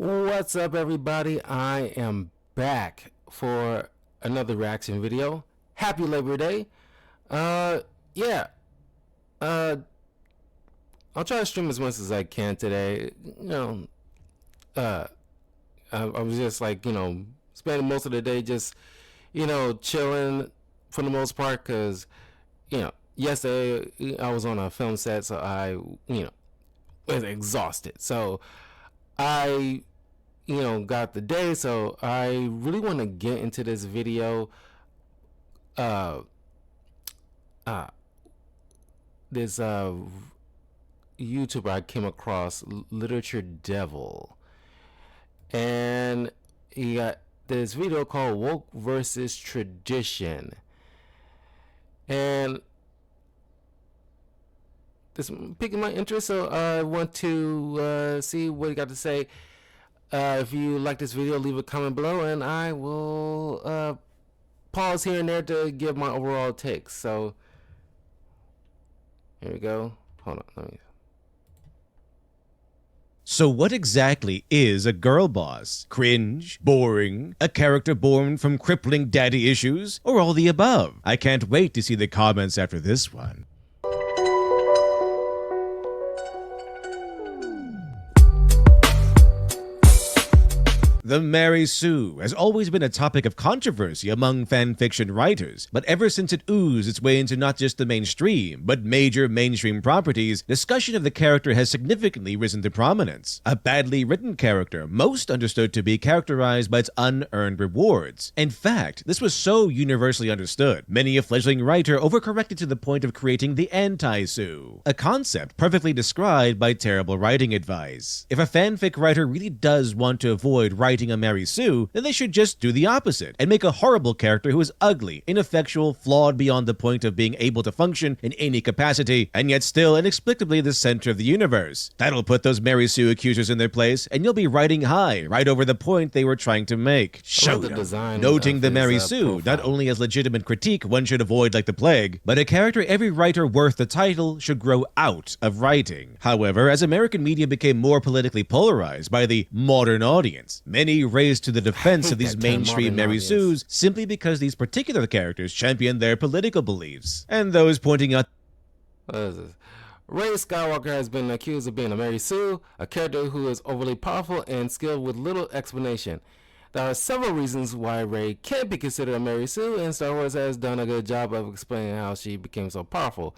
What's up, everybody? I am back for another reaction video. Happy Labor Day. Yeah. Uh, I'll try to stream as much as I can today. Uh, I was just like, spending most of the day just, chilling for the most part because, yesterday I was on a film set, so I, was exhausted. So I got the day, so I really want to get into this video. uh uh this YouTuber I came across, Literature Devil, and he got this video called Woke versus Tradition, and this piqued my interest, so I want to see what he got to say. If you like this video, leave a comment below, and I will pause here and there to give my overall take. So here we go. Hold on. So what exactly is a girl boss? Cringe? Boring? A character born from crippling daddy issues? Or all the above? I can't wait to see the comments after this one. The Mary Sue has always been a topic of controversy among fanfiction writers, but ever since it oozed its way into not just the mainstream, but major mainstream properties, discussion of the character has significantly risen to prominence. A badly written character, most understood to be characterized by its unearned rewards. In fact, this was so universally understood, many a fledgling writer overcorrected to the point of creating the anti-Sue, a concept perfectly described by terrible writing advice. If a fanfic writer really does want to avoid writing a Mary Sue, then they should just do the opposite and make a horrible character who is ugly, ineffectual, flawed beyond the point of being able to function in any capacity, and yet still inexplicably the center of the universe. That'll put those Mary Sue accusers in their place, and you'll be riding high, right over the point they were trying to make. Noting the Mary Sue not only as legitimate critique one should avoid like the plague, but a character every writer worth the title should grow out of writing. However, as American media became more politically polarized by the modern audience, many raised to the defense of these mainstream Mary Sues simply because these particular characters champion their political beliefs. And those pointing out Rey Skywalker has been accused of being a Mary Sue, a character who is overly powerful and skilled with little explanation. There are several reasons why Rey can't be considered a Mary Sue, and Star Wars has done a good job of explaining how she became so powerful.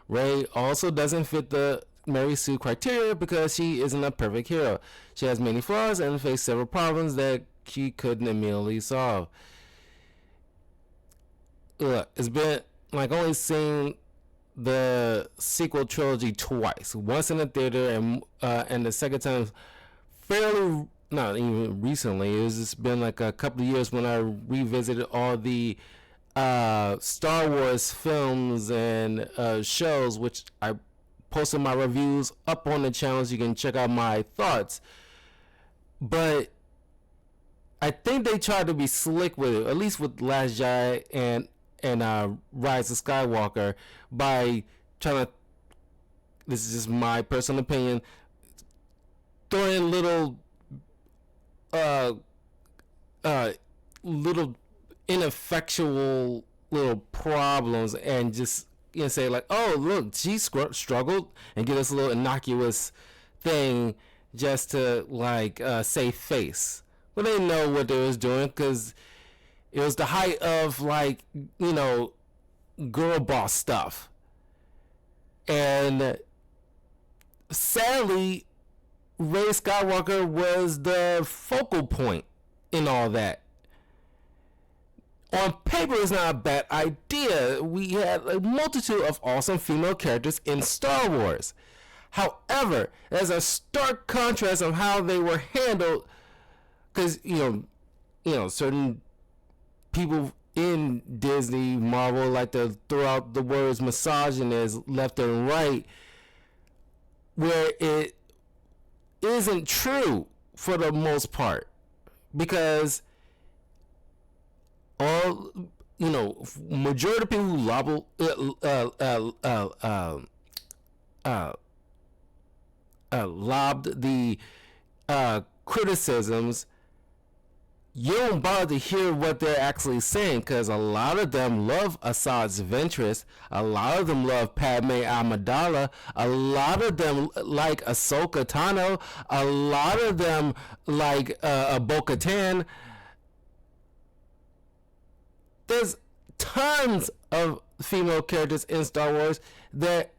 Rey also doesn't fit the Mary Sue criteria because she isn't a perfect hero. She has many flaws and faced several problems that she couldn't immediately solve. It's been like only seeing the sequel trilogy twice, once in the theater and the second time fairly not even recently. It's just been like a couple of years when I revisited all the Star Wars films and shows, which I posted my reviews up on the channel so you can check out my thoughts. But I think they tried to be slick with it, at least with Last Jedi and Rise of Skywalker, by trying to, this is just my personal opinion, throw in little little ineffectual little problems and just say like, oh look, she struggled, and give us a little innocuous thing just to like save face. Well, they know what they was doing because it was the height of like girl boss stuff, and sadly Rey Skywalker was the focal point in all that. On paper, it's not a bad idea. We had a multitude of awesome female characters in Star Wars. However, there's a stark contrast of how they were handled, because certain people in Disney, Marvel like to throw out the words misogynist left and right, where it isn't true for the most part, because all majority of people who lobbed the criticisms, you don't bother to hear what they're actually saying, because a lot of them love Asajj Ventress, a lot of them love Padme Amidala, a lot of them like Ahsoka Tano, a lot of them like Bo-Katan. There's tons of female characters in Star Wars that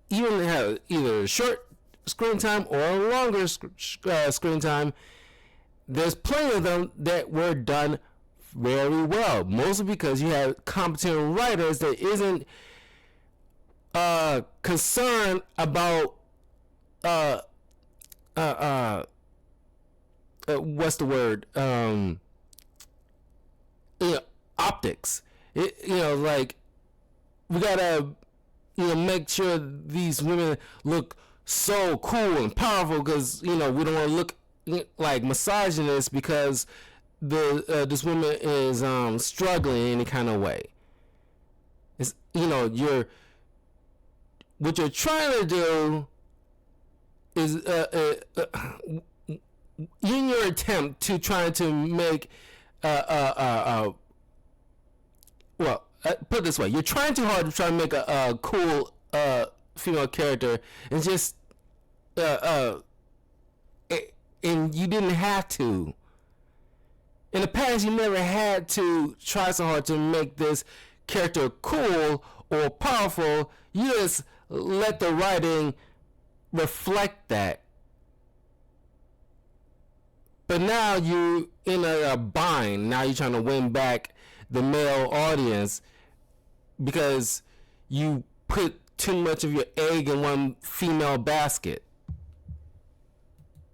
even have either short screen time or a longer screen time. There's plenty of them that were done very well, mostly because you have competent writers that isn't concerned about what's the word, optics. Like, we gotta make sure these women look so cool and powerful, because we don't want to look like misogynist because this woman is struggling in any kind of way. It's what you're trying to do is in your attempt to try to make put it this way, you're trying too hard to try to make a cool female character, and just and you didn't have to. In the past, you never had to try so hard to make this character cool or powerful. You just let the writing reflect that. But now you in a bind. Now you're trying to win back the male audience because you put too much of your egg in one female basket.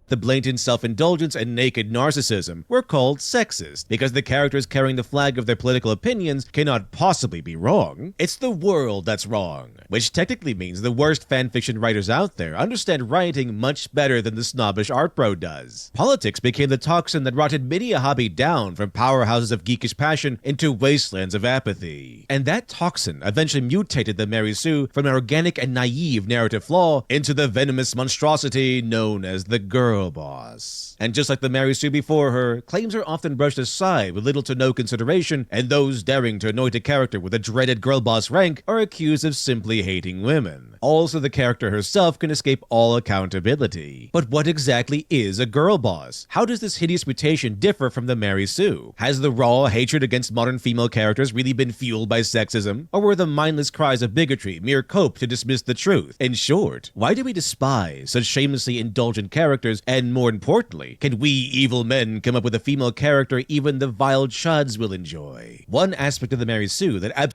The blatant self-indulgence and naked narcissism were called sexist because the characters carrying the flag of their political opinions cannot possibly be wrong. It's the world that's wrong, which technically means the worst fanfiction writers out there understand writing much better than the snobbish art bro does. Politics became the toxin that rotted many a hobby down from powerhouses of geekish passion into wastelands of apathy. And that toxin eventually mutated the Mary Sue from an organic and naive narrative flaw into the venomous monstrosity known as the girl boss. And just like the Mary Sue before her, claims are often brushed aside with little to no consideration, and those daring to anoint a character with a dreaded girl boss rank are accused of simply hating women. Also, the character herself can escape all accountability. But what exactly is a girl boss? How does this hideous mutation differ from the Mary Sue? Has the raw hatred against modern female characters really been fueled by sexism? Or were the mindless cries of bigotry mere cope to dismiss the truth? In short, why do we despise such shamelessly indulgent characters? And more importantly, can we evil men come up with a female character even the vile chuds will enjoy? One aspect of the Mary Sue that I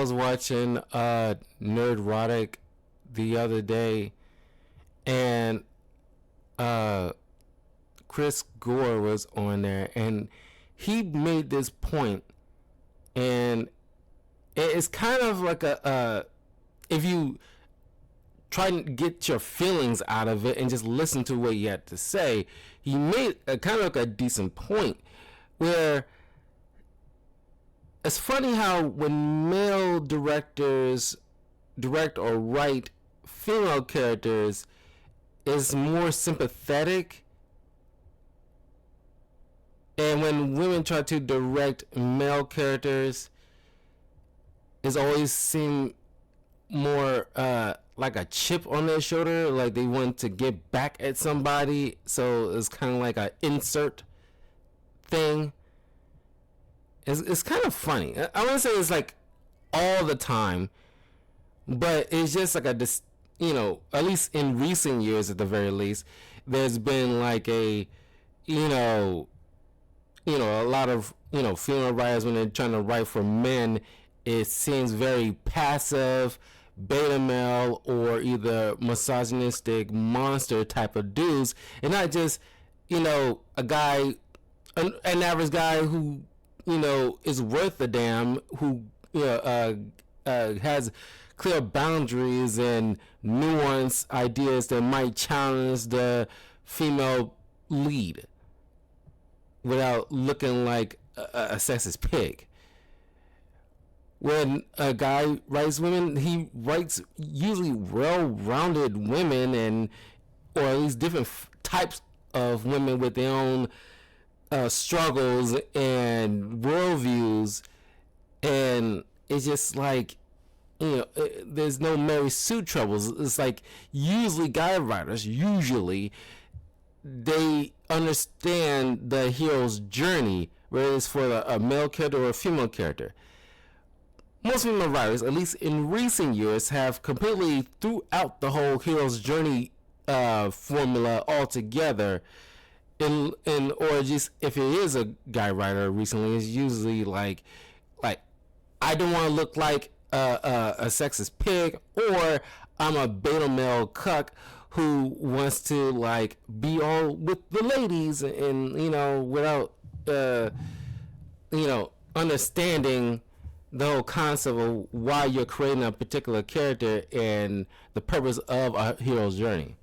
was watching Nerdrotic the other day, and Chris Gore was on there, and he made this point, and it's kind of like if you try to get your feelings out of it and just listen to what he had to say, he made a kind of like a decent point where it's funny how when male directors direct or write female characters is more sympathetic, and when women try to direct male characters it's always seem more like a chip on their shoulder, like they want to get back at somebody, so it's kind of like an insert thing. It's kind of funny. I wouldn't say it's like all the time, but it's just like at least in recent years at the very least, there's been like a lot of female writers, when they're trying to write for men, it seems very passive, beta male, or either misogynistic monster type of dudes, and not just a guy, an average guy who is worth a damn, who has clear boundaries and nuanced ideas that might challenge the female lead without looking like a sexist pig. When a guy writes women, he writes usually well-rounded women, or at least different types of women with their own struggles and worldviews, and it's just like, you know, there's no Mary Sue troubles. It's like usually guy writers, they understand the hero's journey, whether it's for a male character or a female character. Most female writers, at least in recent years, have completely threw out the whole hero's journey formula altogether. Or just if it is a guy writer recently, it's usually like I don't want to look like a sexist pig, or I'm a beta male cuck who wants to like be all with the ladies, and you know, without understanding the whole concept of why you're creating a particular character and the purpose of a hero's journey.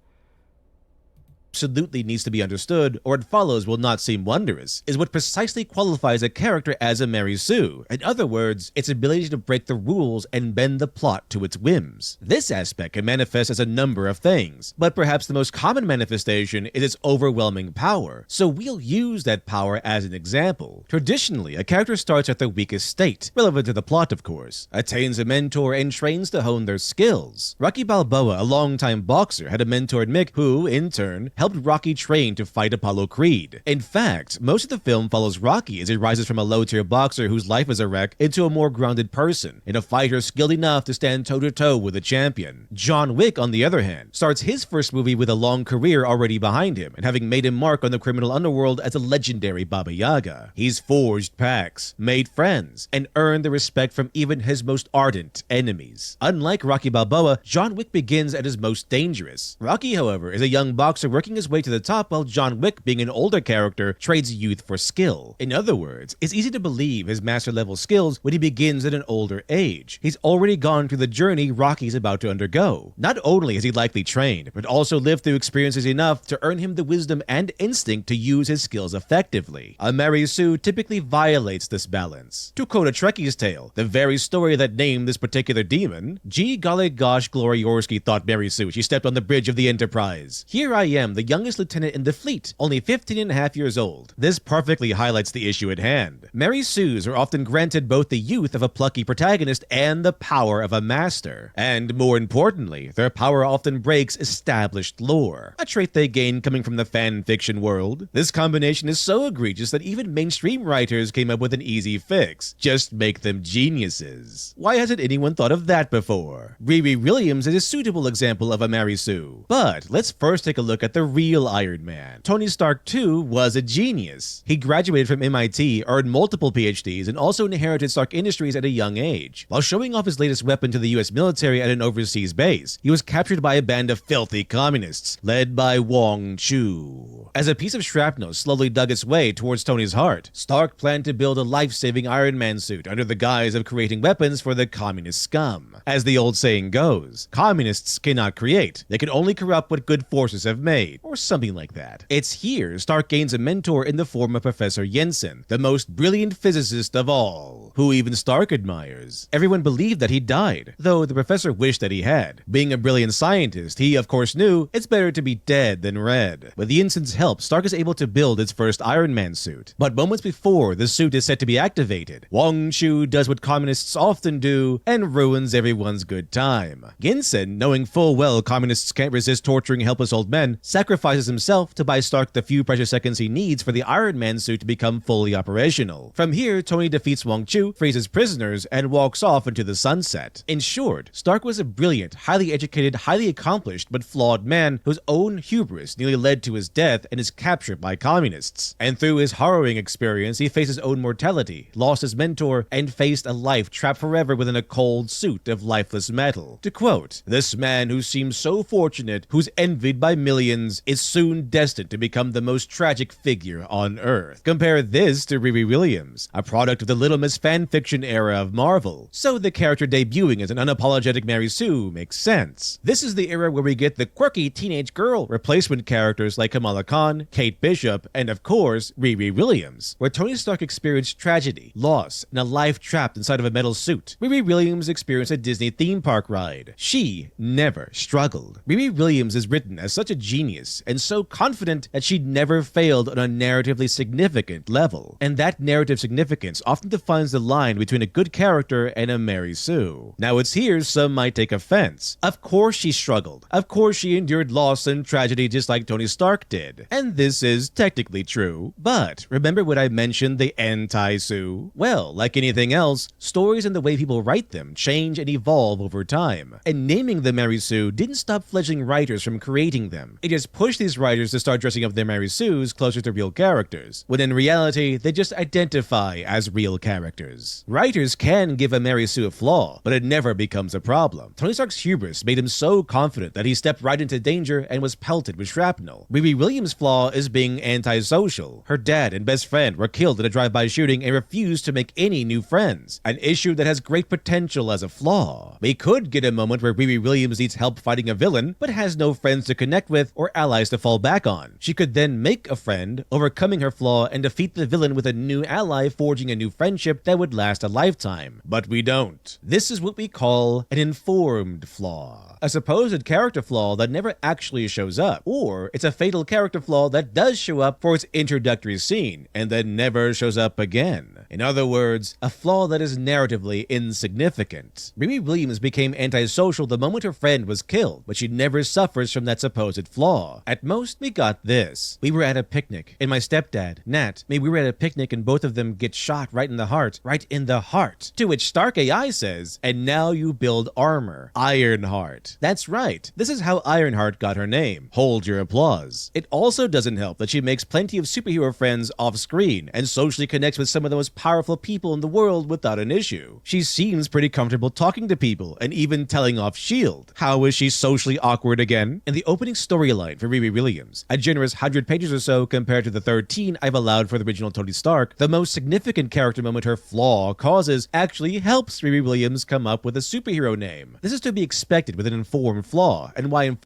Absolutely needs to be understood, or it follows will not seem wondrous, is what precisely qualifies a character as a Mary Sue. In other words, its ability to break the rules and bend the plot to its whims. This aspect can manifest as a number of things, but perhaps the most common manifestation is its overwhelming power, so we'll use that power as an example. Traditionally, a character starts at their weakest state, relevant to the plot of course, attains a mentor and trains to hone their skills. Rocky Balboa, a longtime boxer, had a mentor Mick who, in turn, helped Rocky train to fight Apollo Creed. In fact, most of the film follows Rocky as he rises from a low-tier boxer whose life is a wreck into a more grounded person, and a fighter skilled enough to stand toe-to-toe with a champion. John Wick, on the other hand, starts his first movie with a long career already behind him, and having made a mark on the criminal underworld as a legendary Baba Yaga. He's forged pacts, made friends, and earned the respect from even his most ardent enemies. Unlike Rocky Balboa, John Wick begins at his most dangerous. Rocky, however, is a young boxer working his way to the top, while John Wick, being an older character, trades youth for skill. In other words, it's easy to believe his master level skills when he begins at an older age. He's already gone through the journey Rocky's about to undergo. Not only has he likely trained, but also lived through experiences enough to earn him the wisdom and instinct to use his skills effectively. A Mary Sue typically violates this balance. To quote a Trekkie's tale, the very story that named this particular demon, "Gee golly gosh Gloriorsky," thought Mary Sue. She stepped on the bridge of the Enterprise. Here I am, the youngest lieutenant in the fleet, only 15 and a half years old. This perfectly highlights the issue at hand. Mary Sues are often granted both the youth of a plucky protagonist and the power of a master. And more importantly, their power often breaks established lore, a trait they gain coming from the fan fiction world. This combination is so egregious that even mainstream writers came up with an easy fix: just make them geniuses. Why hasn't anyone thought of that before? Riri Williams is a suitable example of a Mary Sue. But let's first take a look at the real Iron Man. Tony Stark, too, was a genius. He graduated from MIT, earned multiple PhDs, and also inherited Stark Industries at a young age. While showing off his latest weapon to the US military at an overseas base, he was captured by a band of filthy communists, led by Wong Chu. As a piece of shrapnel slowly dug its way towards Tony's heart, Stark planned to build a life-saving Iron Man suit under the guise of creating weapons for the communist scum. As the old saying goes, communists cannot create, they can only corrupt what good forces have made, or something like that. It's here Stark gains a mentor in the form of Professor Jensen, the most brilliant physicist of all, who even Stark admires. Everyone believed that he died, though the professor wished that he had. Being a brilliant scientist, he of course knew it's better to be dead than red. With Jensen's help, Stark is able to build its first Iron Man suit. But moments before the suit is set to be activated, Wong Chu does what communists often do and ruins everyone's good time. Jensen, knowing full well communists can't resist torturing helpless old men, sacrifices himself to buy Stark the few precious seconds he needs for the Iron Man suit to become fully operational. From here, Tony defeats Wong Chu, frees his prisoners, and walks off into the sunset. In short, Stark was a brilliant, highly educated, highly accomplished, but flawed man whose own hubris nearly led to his death and his capture by communists. And through his harrowing experience, he faced his own mortality, lost his mentor, and faced a life trapped forever within a cold suit of lifeless metal. To quote, "This man who seems so fortunate, who's envied by millions, is soon destined to become the most tragic figure on Earth." Compare this to Riri Williams, a product of the Little Miss fanfiction era of Marvel. So the character debuting as an unapologetic Mary Sue makes sense. This is the era where we get the quirky teenage girl replacement characters like Kamala Khan, Kate Bishop, and of course, Riri Williams, where Tony Stark experienced tragedy, loss, and a life trapped inside of a metal suit. Riri Williams experienced a Disney theme park ride. She never struggled. Riri Williams is written as such a genius hubris and so confident that she'd never failed on a narratively significant level. And that narrative significance often defines the line between a good character and a Mary Sue. Now it's here some might take offense. Of course she struggled. Of course she endured loss and tragedy just like Tony Stark did. And this is technically true. But remember when I mentioned the anti-Sue? Well, like anything else, stories and the way people write them change and evolve over time. And naming the Mary Sue didn't stop fledgling writers from creating them. It just pushed these writers to start dressing up their Mary Sues closer to real characters, when in reality, they just identify as real characters. Writers can give a Mary Sue a flaw, but it never becomes a problem. Tony Stark's hubris made him so confident that he stepped right into danger and was pelted with shrapnel. Riri Williams' flaw is being antisocial. Her dad and best friend were killed in a drive-by shooting and refused to make any new friends, an issue that has great potential as a flaw. We could get a moment where Riri Williams needs help fighting a villain, but has no friends to connect with or allies to fall back on. She could then make a friend, overcoming her flaw, and defeat the villain with a new ally, forging a new friendship that would last a lifetime. But we don't. This is what we call an informed flaw. A supposed character flaw that never actually shows up. Or it's a fatal character flaw that does show up for its introductory scene, and then never shows up again. In other words, a flaw that is narratively insignificant. Riri Williams became antisocial the moment her friend was killed, but she never suffers from that supposed flaw. At most, we got this. We were at a picnic, and my stepdad, Nat, we were at a picnic and both of them get shot right in the heart. Right in the heart. To which Stark AI says, and now you build armor. Ironheart. That's right. This is how Ironheart got her name. Hold your applause. It also doesn't help that she makes plenty of superhero friends off screen and socially connects with some of the most powerful people in the world without an issue. She seems pretty comfortable talking to people and even telling off S.H.I.E.L.D. How is she socially awkward again? In the opening storyline for Riri Williams, a generous 100 pages or so compared to the 13 I've allowed for the original Tony Stark, the most significant character moment her flaw causes actually helps Riri Williams come up with a superhero name. This is to be expected with an informed flaw, and why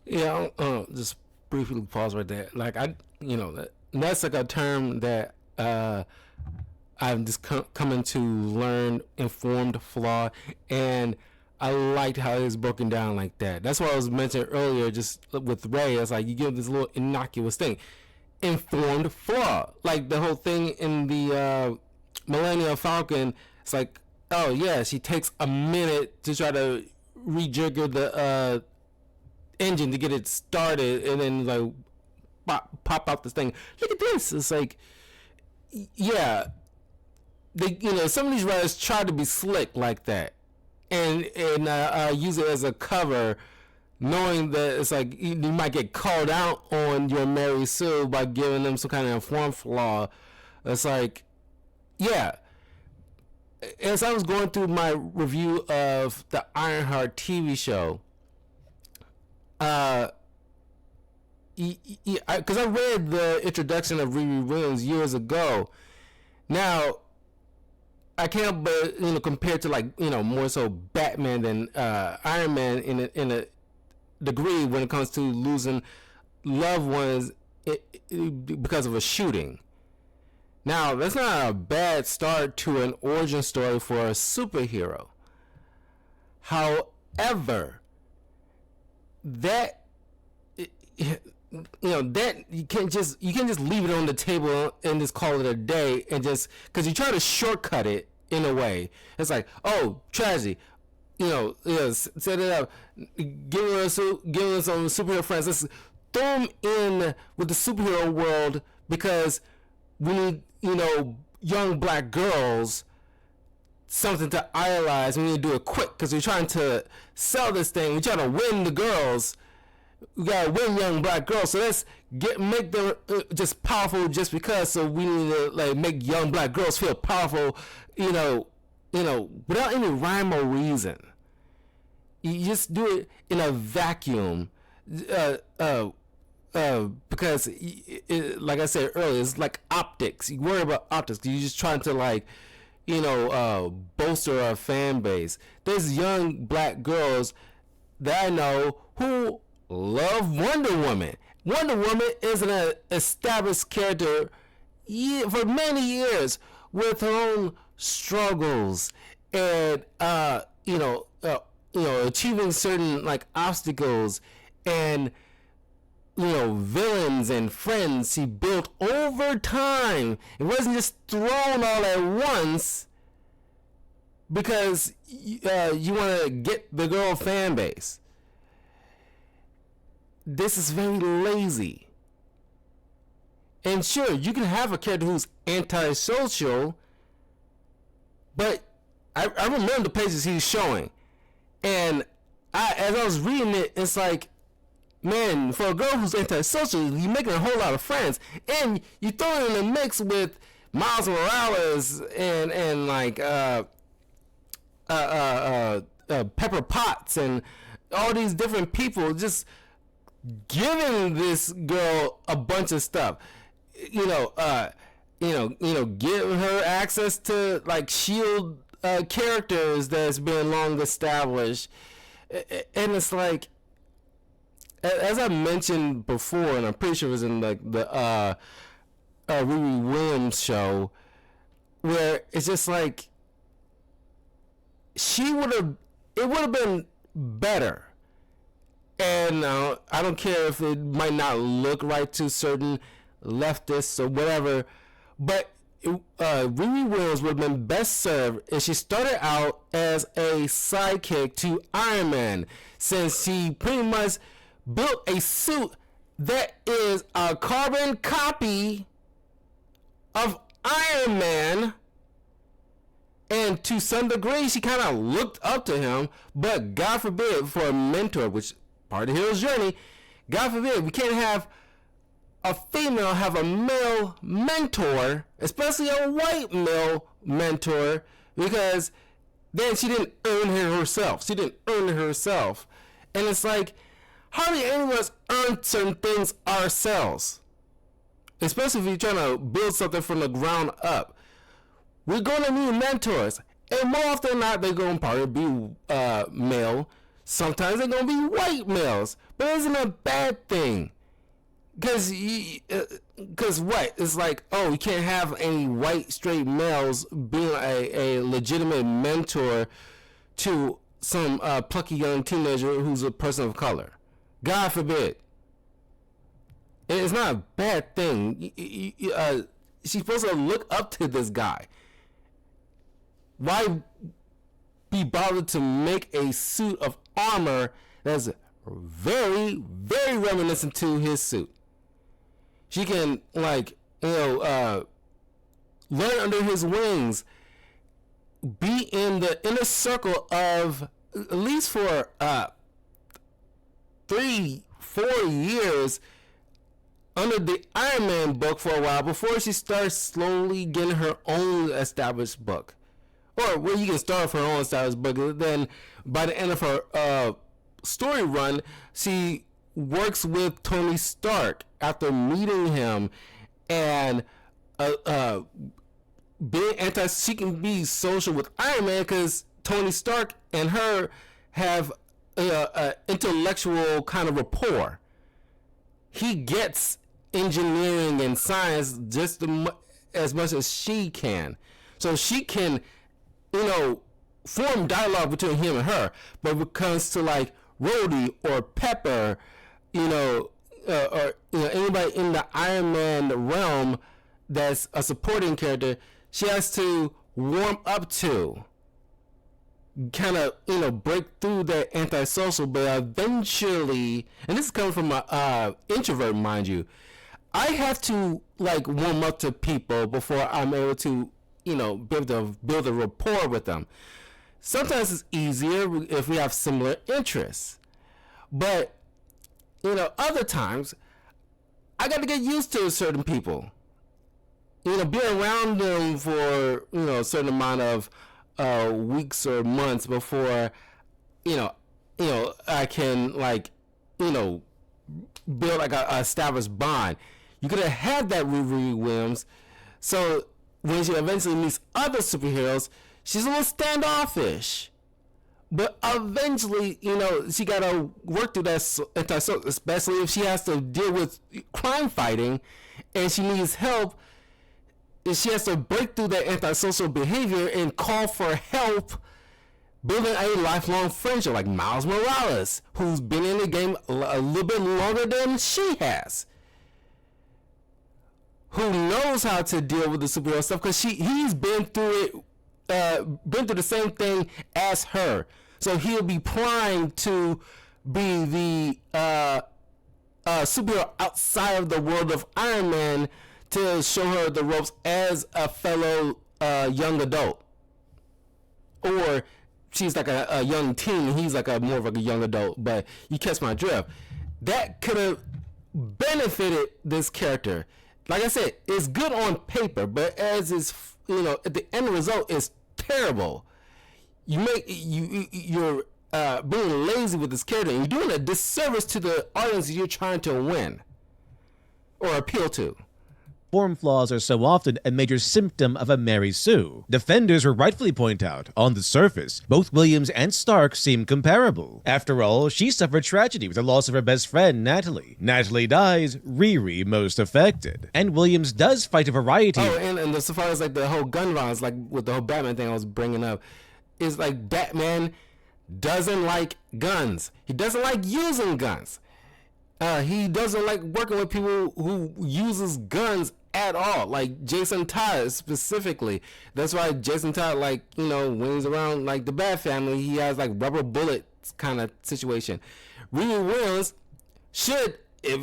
Yeah, just briefly pause right there. Like that's like a term that I'm just coming to learn, informed flaw, and I liked how it was broken down like that. That's what I was mentioning earlier, just with Ray. It's like you give this little innocuous thing, informed flaw. Like the whole thing in the Millennium Falcon. It's like, oh yeah, she takes a minute to try to rejigger the engine to get it started, and then like pop out this thing. Look at this. It's like, yeah, they, some of these writers try to be slick like that, and use it as a cover, knowing that it's like you might get called out on your Mary Sue by giving them some kind of informed flaw. It's like, yeah. As I was going through my review of the Ironheart TV show, because I read the introduction of Riri Williams years ago. Now, I can't but compare to more so Batman than Iron Man in a degree when it comes to losing loved ones because of a shooting. Now, that's not a bad start to an origin story for a superhero. However, that that you can't just leave it on the table and just call it a day, and just because you try to shortcut it in a way. It's like, oh, tragedy, set it up, give us some superhero friends. Let's throw them in with the superhero world because we need young black girls, something to idolize. We need to do it quick because we're trying to sell this thing. We're trying to win the girls. We gotta win young black girls. So let's make them just powerful just because. So we need to make young black girls feel powerful, without any rhyme or reason. You just do it in a vacuum. Because like I said earlier, it's like optics. You worry about optics. You're just trying to bolster a fan base. There's young black girls that I know who love Wonder Woman. Wonder Woman is an established character for many years with her own struggles and achieving certain obstacles, and villains and friends she built over time. It wasn't just thrown all at once because you want to get the girl fan base. This is very lazy. And sure, you can have a character who's antisocial, but I remember the pages he's showing, and as I was reading it, it's like, man, for a girl who's antisocial, you're making a whole lot of friends, and you throw it in the mix with Miles Morales and like Pepper Potts and all these different people, just giving this girl a bunch of stuff. Giving her access to like Shield characters that's been long established, and it's like, as I mentioned before, and I'm pretty sure it was in like the Riri Williams show, where it's just like it would have been better. And I don't care if it might not look right to certain leftists or whatever, but Riri Williams would have been best served if she started out as a sidekick to Iron Man, since she pretty much built a suit that is a carbon copy of Iron Man, and to some degree she kind of looked up to him, but God forbid, for a mentor, which part of the hero's journey, God forbid, we can't have a female have a male mentor, especially a white male mentor, because then she didn't earn it herself. And it's like, hardly any of us earn certain things ourselves, especially if you're trying to build something from the ground up. We're going to need mentors, and more often than not, they're going to probably be male. Sometimes they're going to be white males, but it isn't a bad thing. Because what? It's like, oh, you can't have any white straight males being a legitimate mentor to some plucky young teenager who's a person of color. God forbid. It's not a bad thing. She's supposed to look up to this guy. Why be bothered to make a suit of armor that's very, very reminiscent to his suit? She can, learn under his wings, be in the inner circle of, at least for 3-4 years, under the Iron Man book for a while before she starts slowly getting her own established book. Or where you can start her own established book, then by the end of her story run, she works with Tony Stark after meeting him, and she can be social with Iron Man because Tony Stark and her have intellectual kind of rapport. He gets engineering and science just as much as she can, so she can form dialogue between him and her. But when it comes to like Rhodey or Pepper, or anybody in the Iron Man realm that's a supporting character, she has to warm up to, kind of break through that antisocial. But eventually, and this is coming from an introvert, mind you, I have to like warm up to people before I'm able to be able to build a rapport with them. Sometimes it's easier if we have similar interests, but other times I got to get used to certain people, be around them for a certain amount of weeks or months before I can build like a established bond. You could have had that with Riri Williams, so when she eventually meets other superheroes, she's a little standoffish. But eventually, she got to work through that antisocial, especially if she has to deal with crime fighting and she needs help. If she has to break through that antisocial behavior and call for help building a lifelong friendship like Miles Morales, who's been in the game a little bit longer than she has, who knows how to deal with the superhero stuff because he's been through it, been through the same thing as her. So he'll be primed to be the superhero outside of the world of Iron Man to show her the ropes as a fellow young adult. Or she's like a young teen and he's like more of like a young adult, but you catch my drift. That could have benefited this character. Like I said, it's good on paper, but as is, at the end result, it's terrible. You're being lazy with this character, and you're doing a disservice to the audience you're trying to win or appeal to. Form flaws are so often a major symptom of a Mary Sue. Defenders will rightfully point out, on the surface, both Williams and Stark seem comparable. After all, she suffered tragedy with the loss of her best friend, Natalie. Natalie dies, Riri most affected. And Williams does fight a variety. Oh, and as far as like the whole gun violence, like with the whole Batman thing I was bringing up, is like Batman doesn't like guns. He doesn't like using guns. He doesn't like working with people who uses guns at all, like Jason Todd specifically. That's why Jason Todd, like, when he's around like the Bat Family, he has like rubber bullets kind of situation. Riri Williams should, if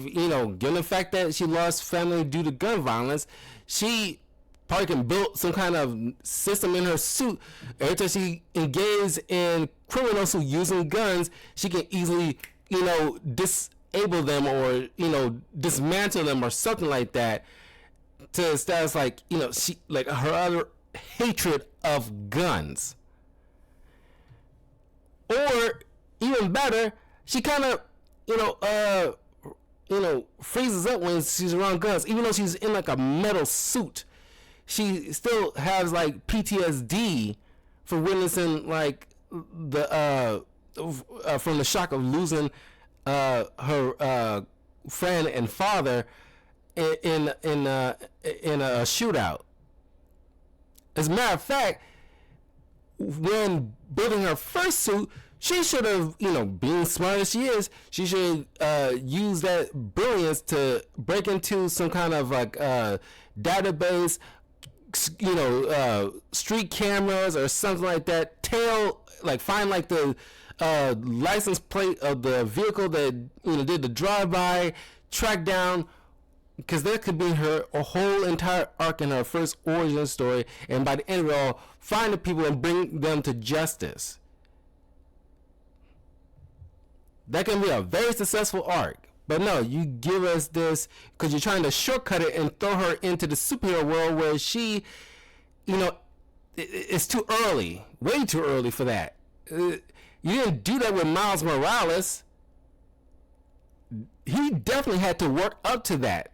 given the fact that she lost family due to gun violence, she probably can build some kind of system in her suit. Every time she engages in criminals who using guns, she can easily disable them or dismantle them or something like that, to status like she like her other hatred of guns. Or even better, she kind of freezes up when she's around guns, even though she's in like a metal suit. She still has like PTSD for witnessing like the from the shock of losing her friend and father in a shootout. As a matter of fact, when building her first suit, she should have, being smart as she is, she should use that brilliance to break into some kind of like database, street cameras or something like that. Find like the license plate of the vehicle that did the drive-by, track down, because that could be a whole entire arc in her first origin story, and by the end of it all, find the people and bring them to justice. That can be a very successful arc. But no, you give us this because you're trying to shortcut it and throw her into the superhero world where she, it's too early, way too early for that. You didn't do that with Miles Morales. He definitely had to work up to that.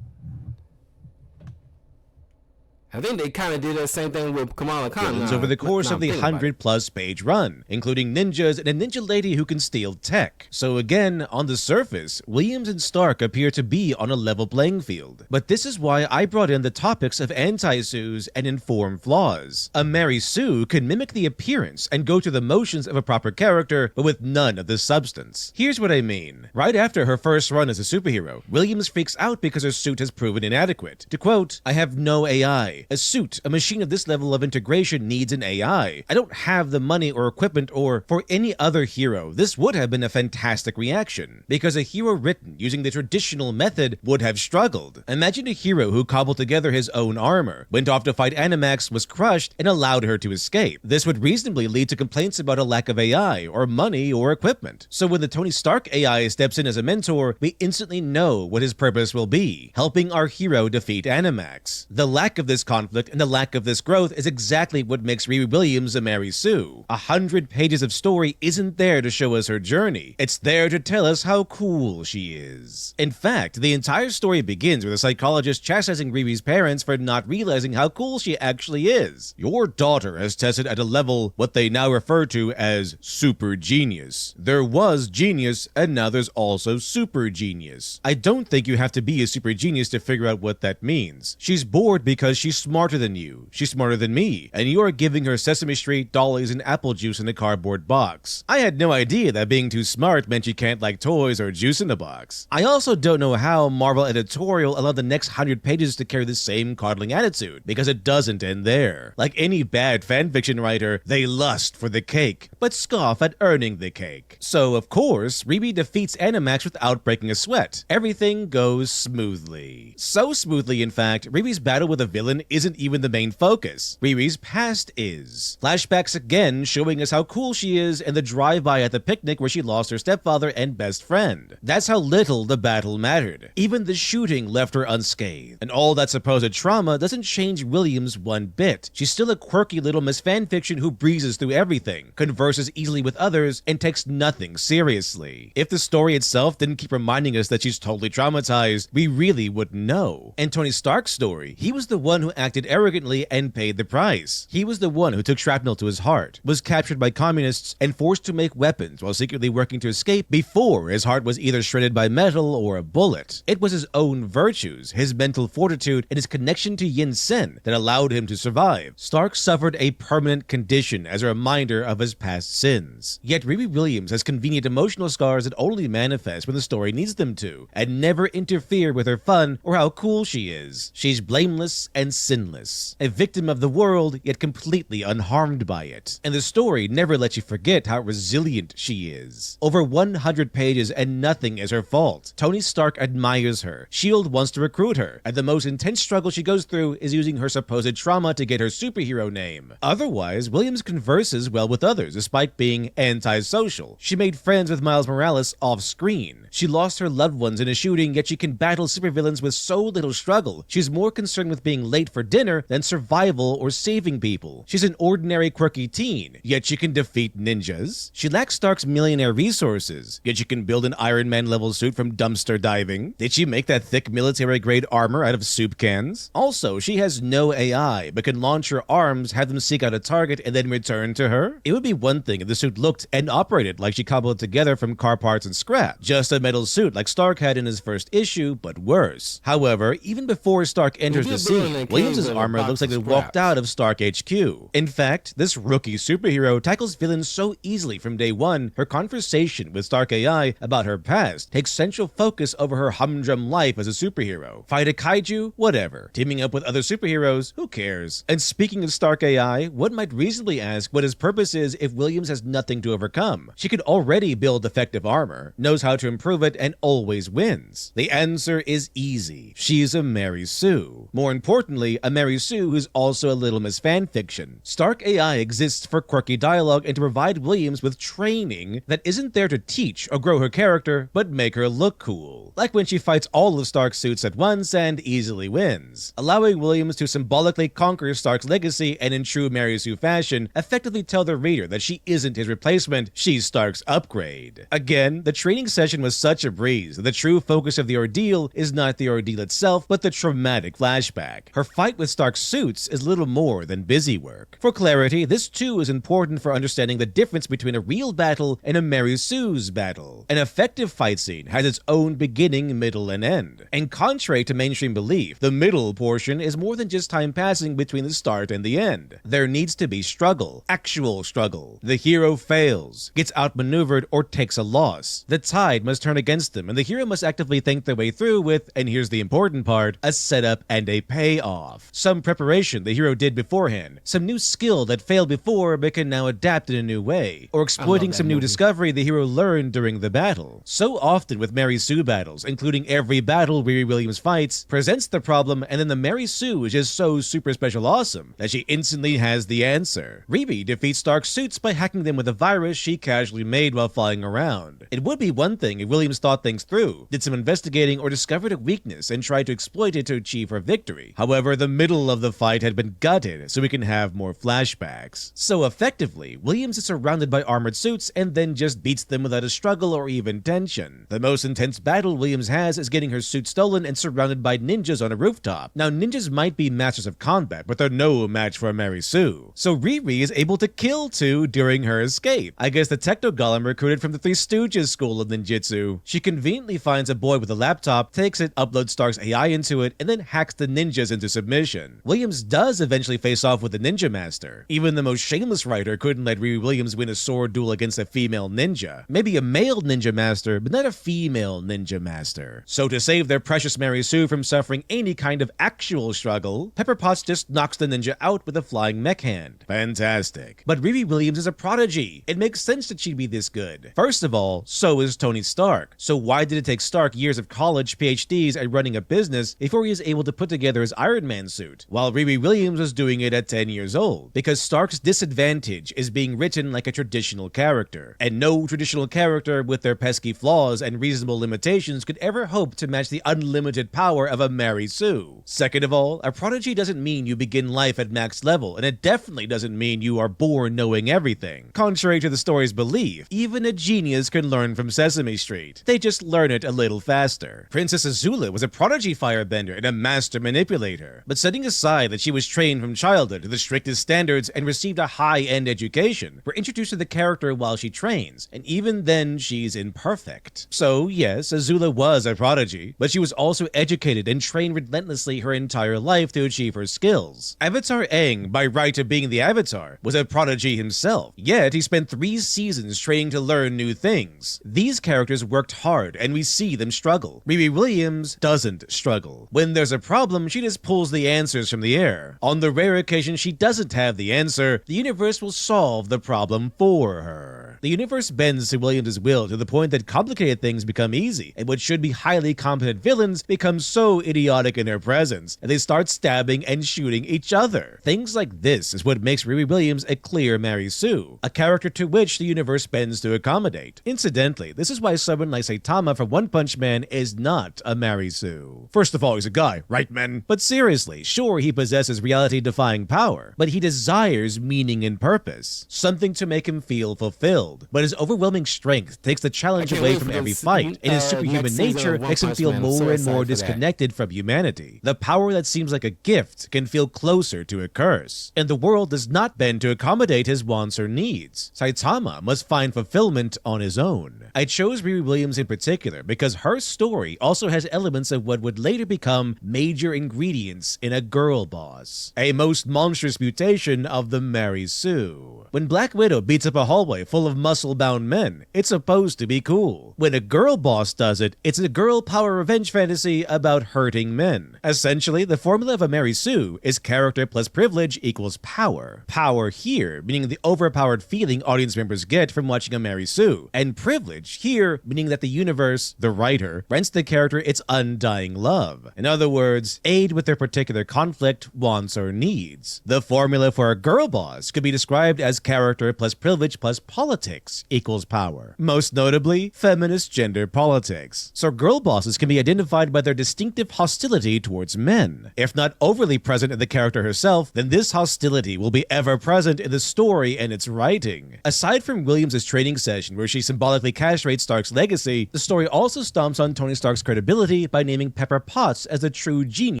I think they kind of did the same thing with Kamala Khan. Over the course of the 100-plus page run, including ninjas and a ninja lady who can steal tech. So again, on the surface, Williams and Stark appear to be on a level playing field. But this is why I brought in the topics of anti-Sues and inform flaws. A Mary Sue can mimic the appearance and go through the motions of a proper character, but with none of the substance. Here's what I mean. Right after her first run as a superhero, Williams freaks out because her suit has proven inadequate. To quote, "I have no AI. A suit, a machine of this level of integration needs an AI. I don't have the money or equipment," or for any other hero, this would have been a fantastic reaction, because a hero written using the traditional method would have struggled. Imagine a hero who cobbled together his own armor, went off to fight Animax, was crushed, and allowed her to escape. This would reasonably lead to complaints about a lack of AI, or money, or equipment. So when the Tony Stark AI steps in as a mentor, we instantly know what his purpose will be, helping our hero defeat Animax. The lack of this conflict and the lack of this growth is exactly what makes Riri Williams a Mary Sue. 100 pages of story isn't there to show us her journey. It's there to tell us how cool she is. In fact, the entire story begins with a psychologist chastising Riri's parents for not realizing how cool she actually is. Your daughter has tested at a level what they now refer to as super genius. There was genius, and now there's also super genius. I don't think you have to be a super genius to figure out what that means. She's bored because she's smarter than you, she's smarter than me, and you are giving her Sesame Street, dollies, and apple juice in a cardboard box. I had no idea that being too smart meant you can't like toys or juice in a box. I also don't know how Marvel editorial allowed the next 100 pages to carry the same coddling attitude, because it doesn't end there. Like any bad fanfiction writer, they lust for the cake, but scoff at earning the cake. So, of course, Riri defeats Animax without breaking a sweat. Everything goes smoothly. So smoothly, in fact, Riri's battle with a villain isn't even the main focus. Riri's past is. Flashbacks again showing us how cool she is and the drive-by at the picnic where she lost her stepfather and best friend. That's how little the battle mattered. Even the shooting left her unscathed. And all that supposed trauma doesn't change Williams one bit. She's still a quirky little Miss Fanfiction who breezes through everything, converses easily with others, and takes nothing seriously. If the story itself didn't keep reminding us that she's totally traumatized, we really wouldn't know. And Tony Stark's story, he was the one who acted arrogantly and paid the price. He was the one who took shrapnel to his heart, was captured by communists, and forced to make weapons while secretly working to escape before his heart was either shredded by metal or a bullet. It was his own virtues, his mental fortitude, and his connection to Yin Sen that allowed him to survive. Stark suffered a permanent condition as a reminder of his past sins. Yet Riri Williams has convenient emotional scars that only manifest when the story needs them to, and never interfere with her fun or how cool she is. She's blameless and sinless, a victim of the world, yet completely unharmed by it. And the story never lets you forget how resilient she is. Over 100 pages and nothing is her fault. Tony Stark admires her. S.H.I.E.L.D. wants to recruit her, and the most intense struggle she goes through is using her supposed trauma to get her superhero name. Otherwise, Williams converses well with others despite being antisocial. She made friends with Miles Morales off-screen. She lost her loved ones in a shooting, yet she can battle supervillains with so little struggle. She's more concerned with being late for dinner than survival or saving people. She's an ordinary quirky teen, yet she can defeat ninjas. She lacks Stark's millionaire resources, yet she can build an Iron Man level suit from dumpster diving. Did she make that thick military grade armor out of soup cans? Also, she has no AI, but can launch her arms, have them seek out a target, and then return to her. It would be one thing if the suit looked and operated like she cobbled it together from car parts and scrap. Just a metal suit like Stark had in his first issue, but worse. However, even before Stark enters the scene, Williams' armor looks like it walked out of Stark HQ. In fact, this rookie superhero tackles villains so easily from day one, her conversation with Stark AI about her past takes central focus over her humdrum life as a superhero. Fight a kaiju? Whatever. Teaming up with other superheroes? Who cares? And speaking of Stark AI, one might reasonably ask what his purpose is if Williams has nothing to overcome. She could already build effective armor, knows how to improve it, and always wins. The answer is easy. She's a Mary Sue. More importantly, a Mary Sue who's also a little Miss Fanfiction. Stark AI exists for quirky dialogue and to provide Williams with training that isn't there to teach or grow her character, but make her look cool. Like when she fights all of Stark's suits at once and easily wins, allowing Williams to symbolically conquer Stark's legacy and in true Mary Sue fashion, effectively tell the reader that she isn't his replacement, she's Stark's upgrade. Again, the training session was such a breeze that the true focus of the ordeal is not the ordeal itself, but the traumatic flashback. Her fight with Stark's suits is little more than busy work. For clarity, this too is important for understanding the difference between a real battle and a Mary Sue's battle. An effective fight scene has its own beginning, middle, and end. And contrary to mainstream belief, the middle portion is more than just time passing between the start and the end. There needs to be struggle, actual struggle. The hero fails, gets outmaneuvered, or takes a loss. The tide must turn against them, and the hero must actively think their way through with, and here's the important part, a setup and a payoff. Some preparation the hero did beforehand, some new skill that failed before but can now adapt in a new way, or exploiting some new discovery the hero learned during the battle. So often with Mary Sue battles, including every battle Riri Williams fights, presents the problem, and then the Mary Sue is just so super special awesome that she instantly has the answer. Riri defeats Stark's suits by hacking them with a virus she casually made while flying around. It would be one thing if Williams thought things through, did some investigating, or discovered a weakness and tried to exploit it to achieve her victory. However, the middle of the fight had been gutted so we can have more flashbacks. So effectively, Williams is surrounded by armored suits and then just beats them without a struggle or even tension. The most intense battle Williams has is getting her suit stolen and surrounded by ninjas on a rooftop. Now, ninjas might be masters of combat, but they're no match for Mary Sue. So Riri is able to kill two during her escape. I guess the techno golem recruited from the Three Stooges school of ninjutsu. She conveniently finds a boy with a laptop, takes it, uploads Stark's AI into it, and then hacks the ninjas into submission. submission. Williams does eventually face off with the Ninja Master. Even the most shameless writer couldn't let Riri Williams win a sword duel against a female ninja. Maybe a male Ninja Master, but not a female Ninja Master. So to save their precious Mary Sue from suffering any kind of actual struggle, Pepper Potts just knocks the ninja out with a flying mech hand. Fantastic. But Riri Williams is a prodigy. It makes sense that she'd be this good. First of all, so is Tony Stark. So why did it take Stark years of college, PhDs, and running a business before he is able to put together his Iron Man suit, while Riri Williams was doing it at 10 years old? Because Stark's disadvantage is being written like a traditional character, and no traditional character with their pesky flaws and reasonable limitations could ever hope to match the unlimited power of a Mary Sue. Second of all, a prodigy doesn't mean you begin life at max level, and it definitely doesn't mean you are born knowing everything. Contrary to the story's belief, even a genius can learn from Sesame Street. They just learn it a little faster. Princess Azula was a prodigy firebender and a master manipulator, but setting aside that she was trained from childhood to the strictest standards and received a high-end education, we're introduced to the character while she trains, and even then she's imperfect. So yes, Azula was a prodigy, but she was also educated and trained relentlessly her entire life to achieve her skills. Avatar Aang, by right of being the Avatar, was a prodigy himself, yet he spent 3 seasons training to learn new things. These characters worked hard, and we see them struggle. Riri Williams doesn't struggle. When there's a problem, she just pulls the answers from the air. On the rare occasion she doesn't have the answer, the universe will solve the problem for her. The universe bends to Williams' will to the point that complicated things become easy, and what should be highly competent villains become so idiotic in her presence, and they start stabbing and shooting each other. Things like this is what makes Riri Williams a clear Mary Sue, a character to which the universe bends to accommodate. Incidentally, this is why someone like Saitama from One Punch Man is not a Mary Sue. First of all, he's a guy, right, men? But seriously, sure, he possesses reality-defying power, but he desires meaning and purpose, something to make him feel fulfilled. But his overwhelming strength takes the challenge away from every fight, and his superhuman nature makes him feel more and more disconnected from humanity. The power that seems like a gift can feel closer to a curse, and the world does not bend to accommodate his wants or needs. Saitama must find fulfillment on his own. I chose Riri Williams in particular because her story also has elements of what would later become major ingredients in a girl boss, a most monstrous mutation of the Mary Sue. When Black Widow beats up a hallway full of muscle-bound men, it's supposed to be cool. When a girl boss does it, it's a girl power revenge fantasy about hurting men. Essentially, the formula of a Mary Sue is character plus privilege equals power. Power here meaning the overpowered feeling audience members get from watching a Mary Sue, and privilege here meaning that the universe, the writer, rents the character its undying love. In other words, aid with their particular conflict, wants, or needs. The formula for a girl boss could be described as character plus privilege plus politics equals power. Most notably, feminist gender politics. So girl bosses can be identified by their distinctive hostility towards men. If not overly present in the character herself, then this hostility will be ever present in the story and its writing. Aside from Williams' training session where she symbolically castrates Stark's legacy, the story also stomps on Tony Stark's credibility by naming Pepper Potts as a true genius.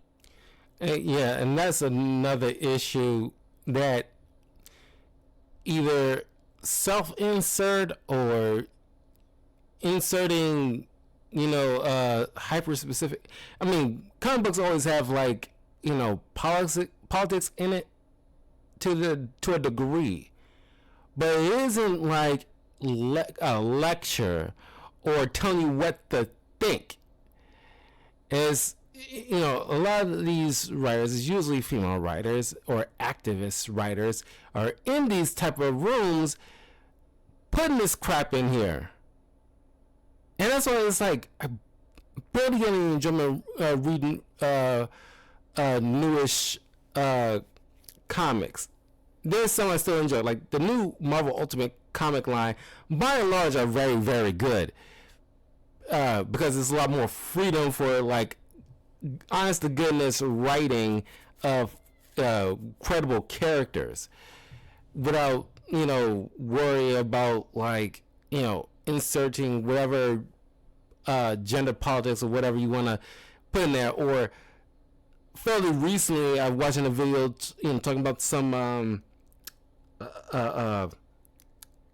Yeah, and that's another issue, that either self-insert or inserting, hyper-specific. I mean, comic books always have, like, politics in it to a degree, but it isn't like a lecture or telling you what to think. It's, a lot of these writers, is usually female writers or activist writers, are in these type of rooms putting this crap in here. And that's why it's like, I'm barely getting enjoyment reading newish comics. There's some I still enjoy, like the new Marvel Ultimate comic line, by and large, are very, very good. Because there's a lot more freedom for, like, honest to goodness writing of credible characters without, worry about, like, inserting whatever gender politics or whatever you want to put in there. Or fairly recently, I was watching a video, talking about some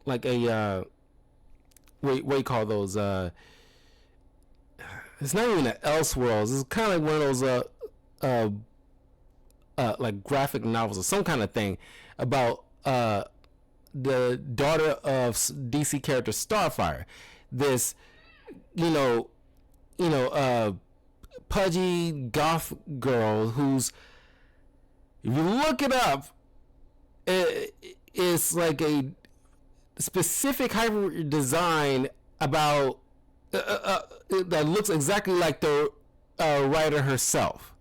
like a what do you call those? It's not even an Elseworlds. It's kind of like one of those like graphic novels or some kind of thing about the daughter of DC character Starfire, this pudgy goth girl who's, if you look it up, it's like a specific hyper design about that looks exactly like the writer herself,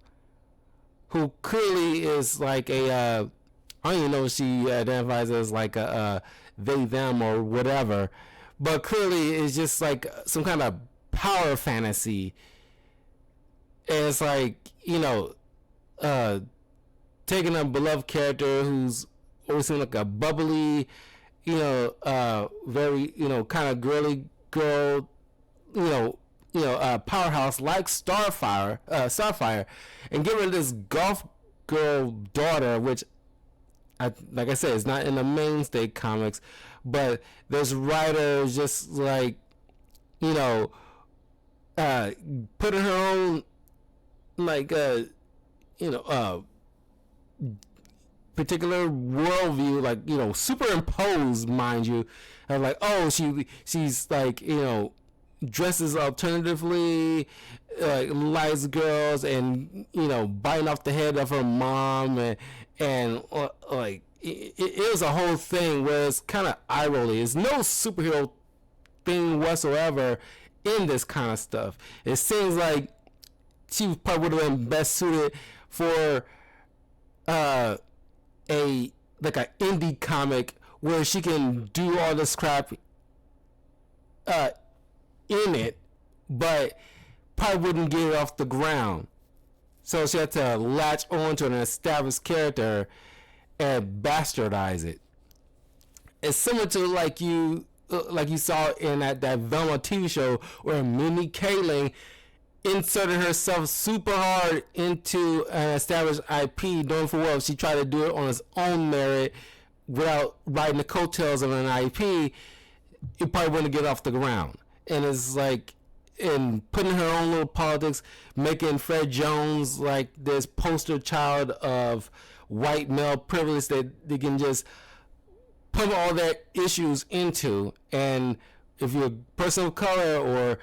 who clearly is like a I don't even know if she identifies as like a they them or whatever, but clearly it's just like some kind of power fantasy. And it's like, taking a beloved character who's always seemed like a bubbly, very, kind of girly girl, powerhouse like Starfire, and give her this golf girl daughter, which, like I said, is not in the mainstay comics, but there's writers just like, putting her own, like, particular worldview, like, superimposed, mind you, of like, oh, she's like, dresses alternatively, like lies girls, and biting off the head of her mom, and like it was a whole thing where it's kind of eye rolling. There's no superhero thing whatsoever in this kind of stuff. It seems like she probably would have been best suited for a like an indie comic where she can do all this crap in it, but probably wouldn't get it off the ground. So she had to latch on to an established character and bastardize it. It's similar to like you saw in that Velma TV show where Mindy Kaling inserted herself super hard into an established IP, doing for well. She tried to do it on its own merit without riding the coattails of an IP. It probably wouldn't get off the ground. And it's like, in putting her own little politics, making Fred Jones like this poster child of white male privilege that they can just put all their issues into. And if you're a person of color, or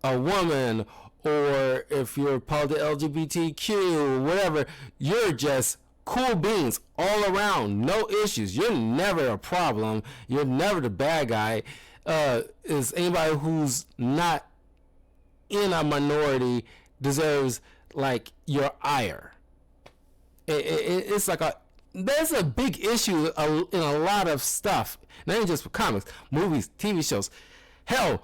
a woman, or if you're part of the LGBTQ, whatever, you're just cool beans all around, no issues. You're never a problem. You're never the bad guy. Is anybody who's not in a minority deserves like your ire. It's like there's a big issue in a lot of stuff, not even just for comics, movies, TV shows. Hell,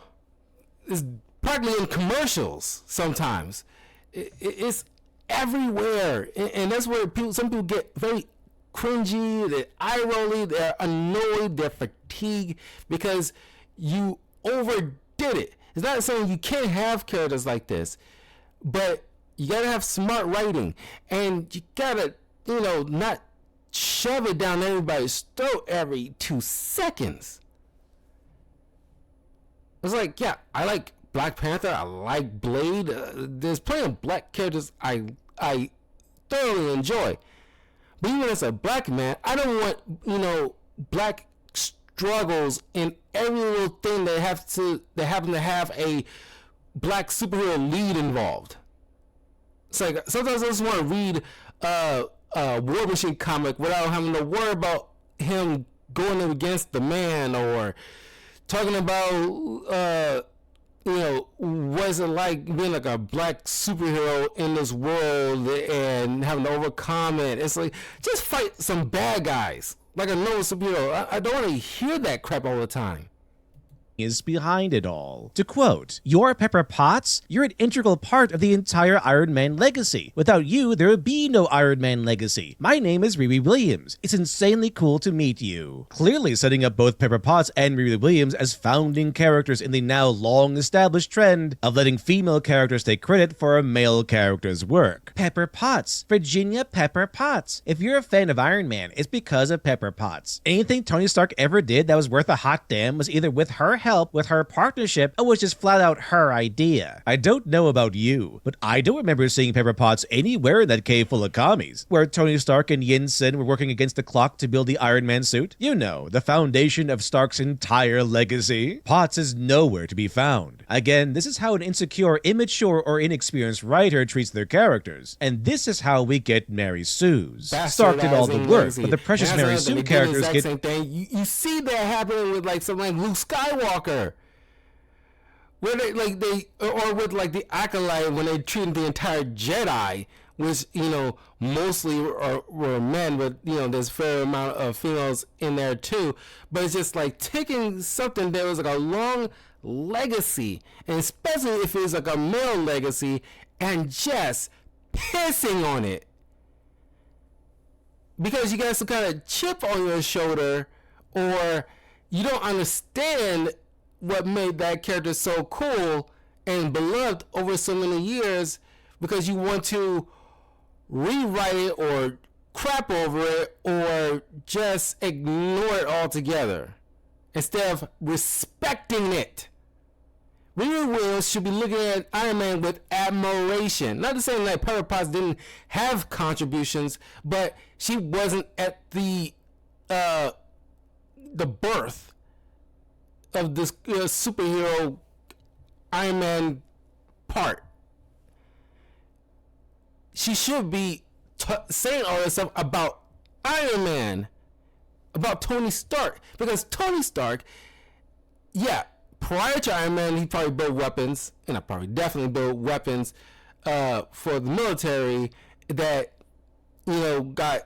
it's practically in commercials sometimes. It's everywhere, and that's where some people get very cringy, they're eye rolly, they're annoyed, they're fatigued because you overdid it. It's not saying you can't have characters like this, but you gotta have smart writing, and you gotta, not shove it down everybody's throat every 2 seconds. It's like, yeah, I like Black Panther, I like Blade. There's plenty of black characters I thoroughly enjoy. But even as a black man, I don't want, black struggles in every little thing that happen to have a black superhero lead involved. It's like sometimes I just want to read a War Machine comic without having to worry about him going up against the man, or talking about what is it like being like a black superhero in this world and having to overcome it. It's like, just fight some bad guys like a normal superhero. I don't want to hear that crap all the time. Is behind it all. To quote, "You're Pepper Potts? You're an integral part of the entire Iron Man legacy. Without you, there would be no Iron Man legacy. My name is Riri Williams. It's insanely cool to meet you." Clearly setting up both Pepper Potts and Riri Williams as founding characters in the now long-established trend of letting female characters take credit for a male character's work. Pepper Potts. Virginia Pepper Potts. If you're a fan of Iron Man, it's because of Pepper Potts. Anything Tony Stark ever did that was worth a hot damn was either with her help with her partnership was just flat out her idea. I don't know about you, but I don't remember seeing Pepper Potts anywhere in that cave full of commies, where Tony Stark and Yinsen were working against the clock to build the Iron Man suit. You know, the foundation of Stark's entire legacy. Potts is nowhere to be found. Again, this is how an insecure, immature, or inexperienced writer treats their characters. And this is how we get Mary Sue's. Stark did all the work, but the precious Mary Sue characters get... Same thing. You see that happening with like something like Luke Skywalker, where they or with like the Acolyte, when they treated the entire Jedi, which mostly were men, but there's a fair amount of females in there too. But it's just like taking something that was like a long legacy, and especially if it's like a male legacy, and just pissing on it. Because you got some kind of chip on your shoulder, or you don't understand what made that character so cool and beloved over so many years, because you want to rewrite it or crap over it or just ignore it altogether instead of respecting it. Riri Williams should be looking at Iron Man with admiration. Not to say that Pepper Potts didn't have contributions, but she wasn't at the birth of this superhero Iron Man part. She should be saying all this stuff about Iron Man, about Tony Stark, because Tony Stark, prior to Iron Man, he probably built weapons, and I probably definitely built weapons for the military that got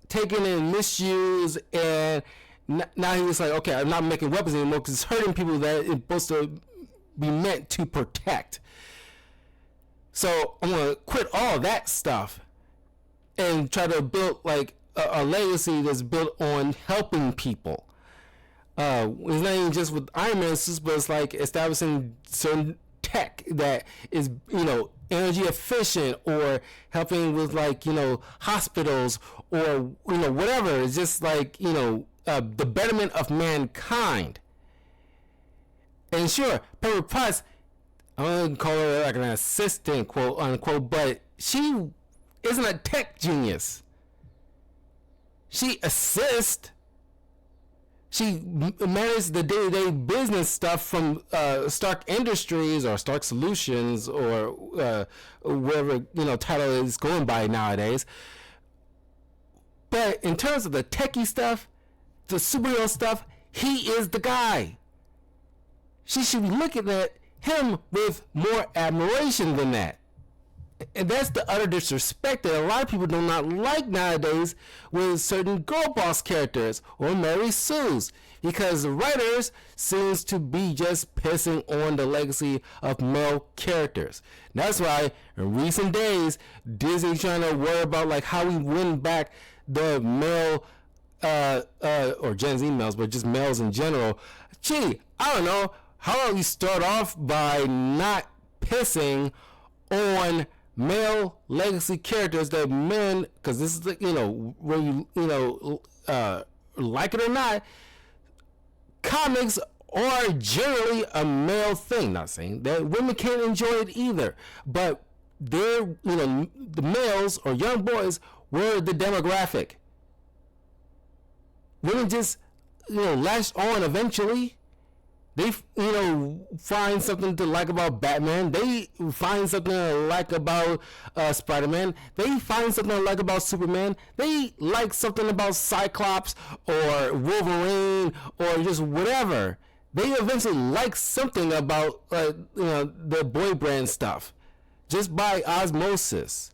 taken and misused, and now he was like, okay, I'm not making weapons anymore because it's hurting people that it's supposed to be meant to protect. So I'm gonna quit all that stuff and try to build like a legacy that's built on helping people. It's not even just with Iron Man, but it's like establishing certain tech that is, energy efficient, or helping with like, hospitals, or, whatever. It's just like, the betterment of mankind. And sure, Pepper Potts, I'm going to call her like an assistant, quote unquote, but she isn't a tech genius. She assists. She manages the day-to-day business stuff from Stark Industries or Stark Solutions, or whatever title is going by nowadays. But in terms of the techie stuff, the superhero stuff, he is the guy. She should be looking at him with more admiration than that. And that's the utter disrespect that a lot of people do not like nowadays with certain girl boss characters or Mary Sue's, because the writers seems to be just pissing on the legacy of male characters. That's why in recent days Disney trying to worry about like how we win back the male or Gen Z males, but just males in general. Gee, I don't know. How about we start off by not pissing on male legacy characters that men, because this is the, when you like it or not, comics are generally a male thing. Not saying that women can't enjoy it either, but they're, the males or young boys were the demographic. Women just, latch on eventually. They, find something to like about Batman. They find something to like about Spider-Man. They find something to like about Superman. They like something about Cyclops or Wolverine or just whatever. They eventually like something about, the boy brand stuff, just by osmosis.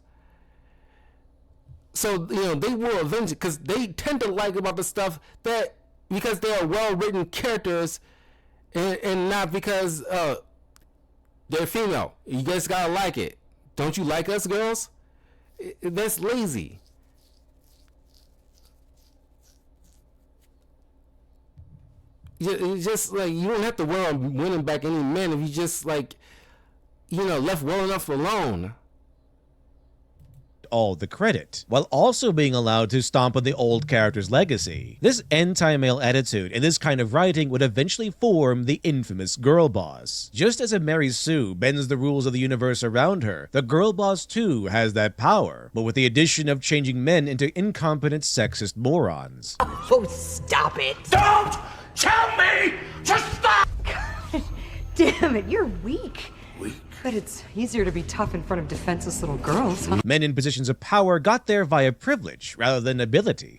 So, they will eventually, because they tend to like about the stuff that, because they are well-written characters, and not because they're female. You guys gotta like it. Don't you like us, girls? That's lazy. It's just like, you don't have to worry on winning back any men if you just like, left well enough alone. all the credit, while also being allowed to stomp on the old character's legacy. This anti-male attitude and this kind of writing would eventually form the infamous girl boss. Just as a Mary Sue bends the rules of the universe around her, the girl boss too has that power, but with the addition of changing men into incompetent sexist morons. Oh, stop it. Don't tell me to stop! Damn it, you're weak. But it's easier to be tough in front of defenseless little girls, huh? Men in positions of power got there via privilege rather than ability.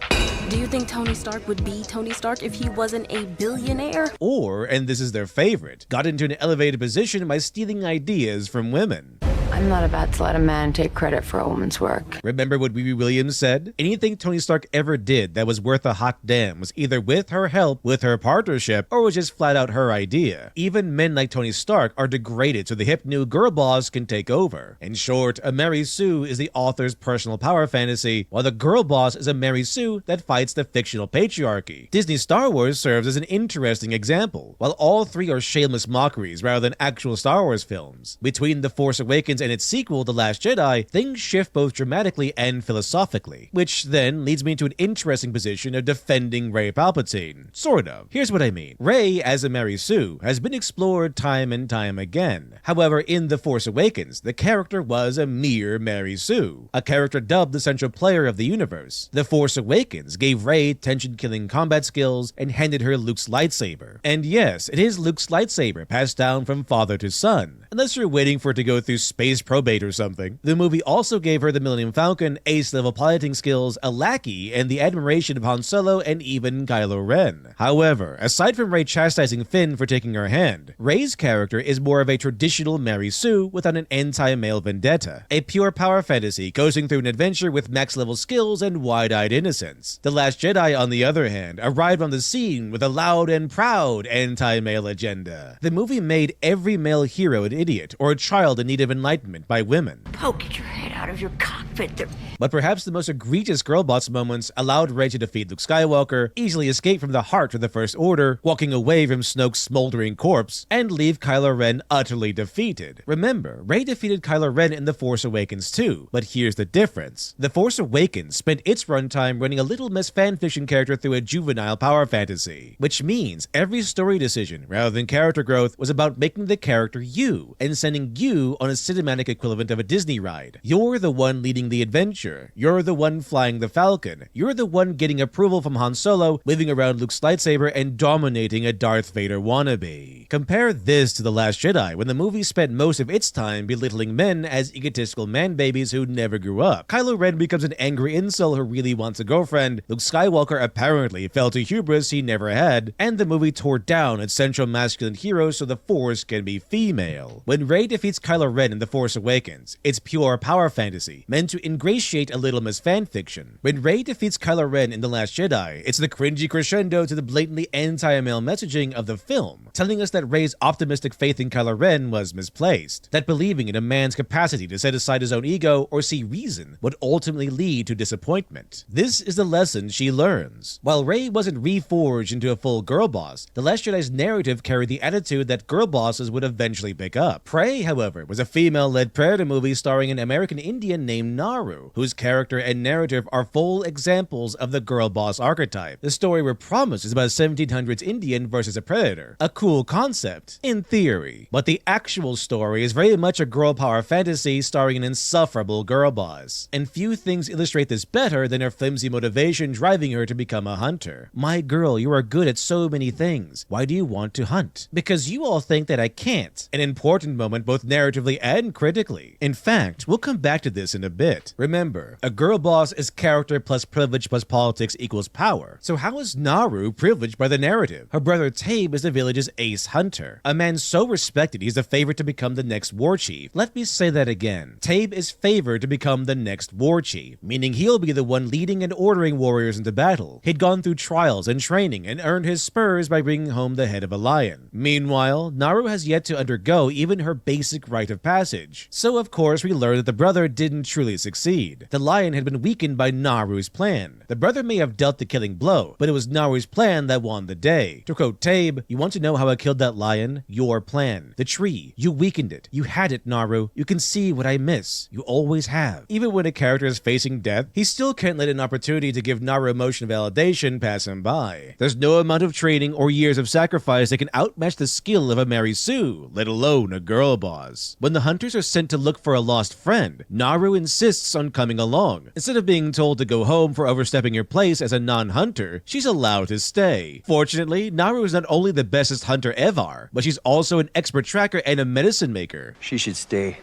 Do you think Tony Stark would be Tony Stark if he wasn't a billionaire? Or, and this is their favorite, got into an elevated position by stealing ideas from women. I'm not about to let a man take credit for a woman's work. Remember what Riri Williams said? Anything Tony Stark ever did that was worth a hot damn was either with her help, with her partnership, or was just flat out her idea. Even men like Tony Stark are degraded so the hip new girl boss can take over. In short, a Mary Sue is the author's personal power fantasy, while the girl boss is a Mary Sue that fights the fictional patriarchy. Disney Star Wars serves as an interesting example. While all three are shameless mockeries rather than actual Star Wars films, between The Force Awakens and its sequel, The Last Jedi, things shift both dramatically and philosophically, which then leads me to an interesting position of defending Rey Palpatine. Sort of. Here's what I mean. Rey, as a Mary Sue, has been explored time and time again. However, in The Force Awakens, the character was a mere Mary Sue, a character dubbed the central player of the universe. The Force Awakens gave Rey tension-killing combat skills and handed her Luke's lightsaber. And yes, it is Luke's lightsaber passed down from father to son, unless you're waiting for it to go through space probate or something. The movie also gave her the Millennium Falcon, ace-level piloting skills, a lackey, and the admiration of Han Solo and even Kylo Ren. However, aside from Rey chastising Finn for taking her hand, Rey's character is more of a traditional Mary Sue without an anti-male vendetta, a pure power fantasy coasting through an adventure with max-level skills and wide-eyed innocence. The Last Jedi, on the other hand, arrived on the scene with a loud and proud anti-male agenda. The movie made every male hero an idiot or a child in need of enlightenment by women. Poke your head out of your cockpit there. But perhaps the most egregious girl boss moments allowed Rey to defeat Luke Skywalker, easily escape from the heart of the First Order, walking away from Snoke's smoldering corpse, and leave Kylo Ren utterly defeated. Remember, Rey defeated Kylo Ren in The Force Awakens too, but here's the difference. The Force Awakens spent its runtime running a Little Miss fanfiction character through a juvenile power fantasy, which means every story decision, rather than character growth, was about making the character you, and sending you on a cinematic equivalent of a Disney ride. You're the one leading the adventure. You're the one flying the Falcon. You're the one getting approval from Han Solo, waving around Luke's lightsaber and dominating a Darth Vader wannabe. Compare this to The Last Jedi, when the movie spent most of its time belittling men as egotistical man-babies who never grew up. Kylo Ren becomes an angry incel who really wants a girlfriend. Luke Skywalker apparently fell to hubris he never had, and the movie tore down its central masculine hero so the Force can be female. When Rey defeats Kylo Ren in The Force Awakens, it's pure power fantasy, meant to ingratiate a Little Miss fanfiction. When Rey defeats Kylo Ren in The Last Jedi, it's the cringy crescendo to the blatantly anti-male messaging of the film, telling us that Rey's optimistic faith in Kylo Ren was misplaced, that believing in a man's capacity to set aside his own ego or see reason would ultimately lead to disappointment. This is the lesson she learns. While Rey wasn't reforged into a full girl boss, The Last Jedi's narrative carried the attitude that girl bosses would eventually pick up. Prey, however, was a female-led predator movie starring an American Indian named Naru, whose character and narrative are full examples of the girl boss archetype. The story we're promised is about a 1700s Indian versus a predator. A cool concept, in theory. But the actual story is very much a girl power fantasy starring an insufferable girl boss. And few things illustrate this better than her flimsy motivation driving her to become a hunter. My girl, you are good at so many things. Why do you want to hunt? Because you all think that I can't. An important moment both narratively and critically. In fact, we'll come back to this in a bit. Remember, a girl boss is character plus privilege plus politics equals power. So how is Naru privileged by the narrative? Her brother Tabe is the village's ace hunter. A man so respected he's a favorite to become the next war chief. Let me say that again. Tabe is favored to become the next war chief, meaning he'll be the one leading and ordering warriors into battle. He'd gone through trials and training and earned his spurs by bringing home the head of a lion. Meanwhile, Naru has yet to undergo even her basic rite of passage. So of course, course, we learn that the brother didn't truly succeed. The lion had been weakened by Naru's plan. The brother may have dealt the killing blow, but it was Naru's plan that won the day. To quote Tabe, "You want to know how I killed that lion? Your plan. The tree. You weakened it. You had it, Naru. You can see what I miss. You always have." Even when a character is facing death, he still can't let an opportunity to give Naru emotion validation pass him by. There's no amount of training or years of sacrifice that can outmatch the skill of a Mary Sue, let alone a girl boss. When the hunters are sent to look for a lost friend, Naru insists on coming along. Instead of being told to go home for overstepping your place as a non-hunter, she's allowed to stay. Fortunately, Naru is not only the bestest hunter ever, but she's also an expert tracker and a medicine maker. She should stay.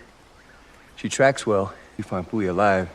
She tracks well. You find Puya alive.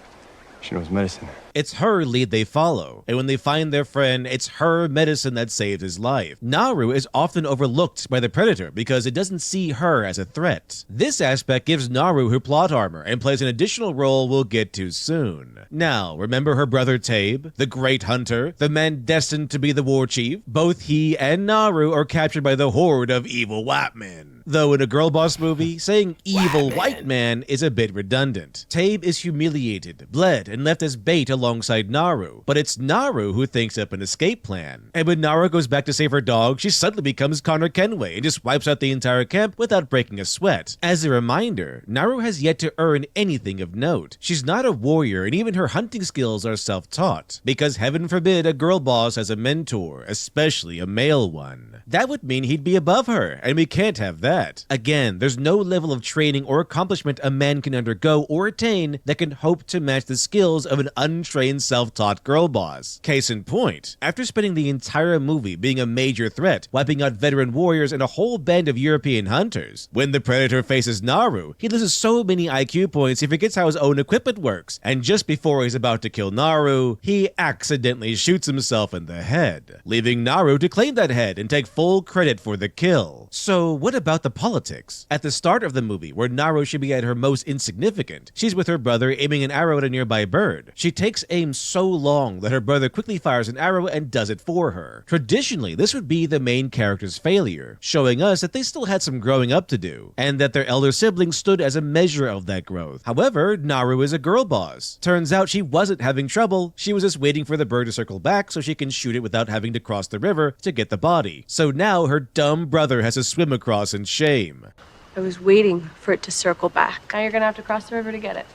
She knows medicine. It's her lead they follow, and when they find their friend, it's her medicine that saved his life. Naru is often overlooked by the Predator because it doesn't see her as a threat. This aspect gives Naru her plot armor and plays an additional role we'll get to soon. Now, remember her brother Tabe, the great hunter, the man destined to be the war chief? Both he and Naru are captured by the horde of evil white men. Though in a girl boss movie, saying evil white man is a bit redundant. Tabe is humiliated, bled, and left as bait alongside Naru, but it's Naru who thinks up an escape plan. And when Naru goes back to save her dog, she suddenly becomes Connor Kenway and just wipes out the entire camp without breaking a sweat. As a reminder, Naru has yet to earn anything of note. She's not a warrior, and even her hunting skills are self-taught, because heaven forbid a girl boss has a mentor, especially a male one. That would mean he'd be above her, and we can't have that. Again, there's no level of training or accomplishment a man can undergo or attain that can hope to match the skills of an untrained self-taught girl boss. Case in point, after spending the entire movie being a major threat, wiping out veteran warriors and a whole band of European hunters, when the Predator faces Naru, he loses so many IQ points he forgets how his own equipment works, and just before he's about to kill Naru, he accidentally shoots himself in the head, leaving Naru to claim that head and take full credit for the kill. So what about the politics? At the start of the movie, where Naru should be at her most insignificant, she's with her brother aiming an arrow at a nearby bird. She takes aim so long that her brother quickly fires an arrow and does it for her. Traditionally, this would be the main character's failure, showing us that they still had some growing up to do, and that their elder sibling stood as a measure of that growth. However, Naru is a girl boss. Turns out she wasn't having trouble, she was just waiting for the bird to circle back so she can shoot it without having to cross the river to get the body. So now her dumb brother has to swim across in shame. I was waiting for it to circle back. Now you're gonna have to cross the river to get it.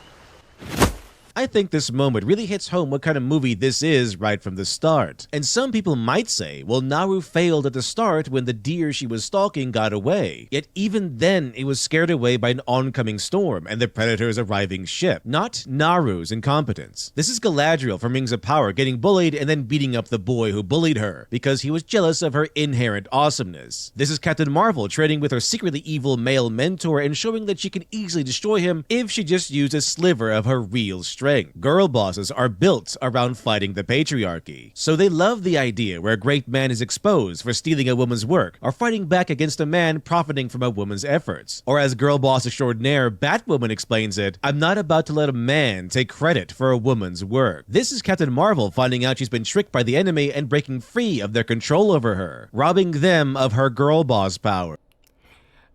I think this moment really hits home what kind of movie this is right from the start. And some people might say, well, Naru failed at the start when the deer she was stalking got away. Yet even then, it was scared away by an oncoming storm and the Predator's arriving ship, not Naru's incompetence. This is Galadriel from Rings of Power getting bullied and then beating up the boy who bullied her because he was jealous of her inherent awesomeness. This is Captain Marvel trading with her secretly evil male mentor and showing that she can easily destroy him if she just used a sliver of her real strength. Girl bosses are built around fighting the patriarchy, so they love the idea where a great man is exposed for stealing a woman's work or fighting back against a man profiting from a woman's efforts. Or as girl boss extraordinaire Batwoman explains it, I'm not about to let a man take credit for a woman's work. This is Captain Marvel finding out she's been tricked by the enemy and breaking free of their control over her, robbing them of her girl boss power.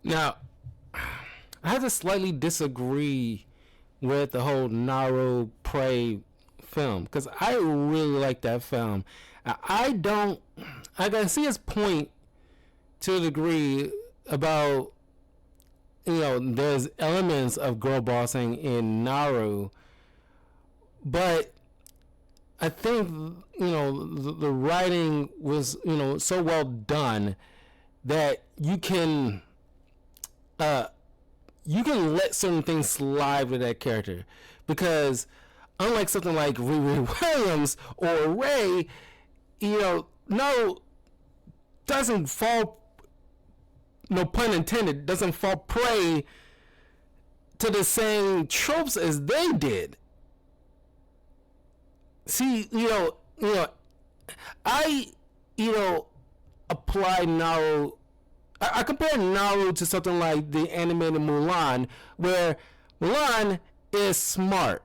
Now, I have to slightly disagree with the whole Naru Prey film, because I really like that film. I can see his point to a degree about, there's elements of girl bossing in Naru, but I think, the writing was, so well done that you can let certain things slide with that character, because unlike something like Riri Williams or Ray, no doesn't fall, no pun intended, doesn't fall prey to the same tropes as they did. See, I apply Naru. I compare Naru to something like the animated Mulan, where Mulan is smart,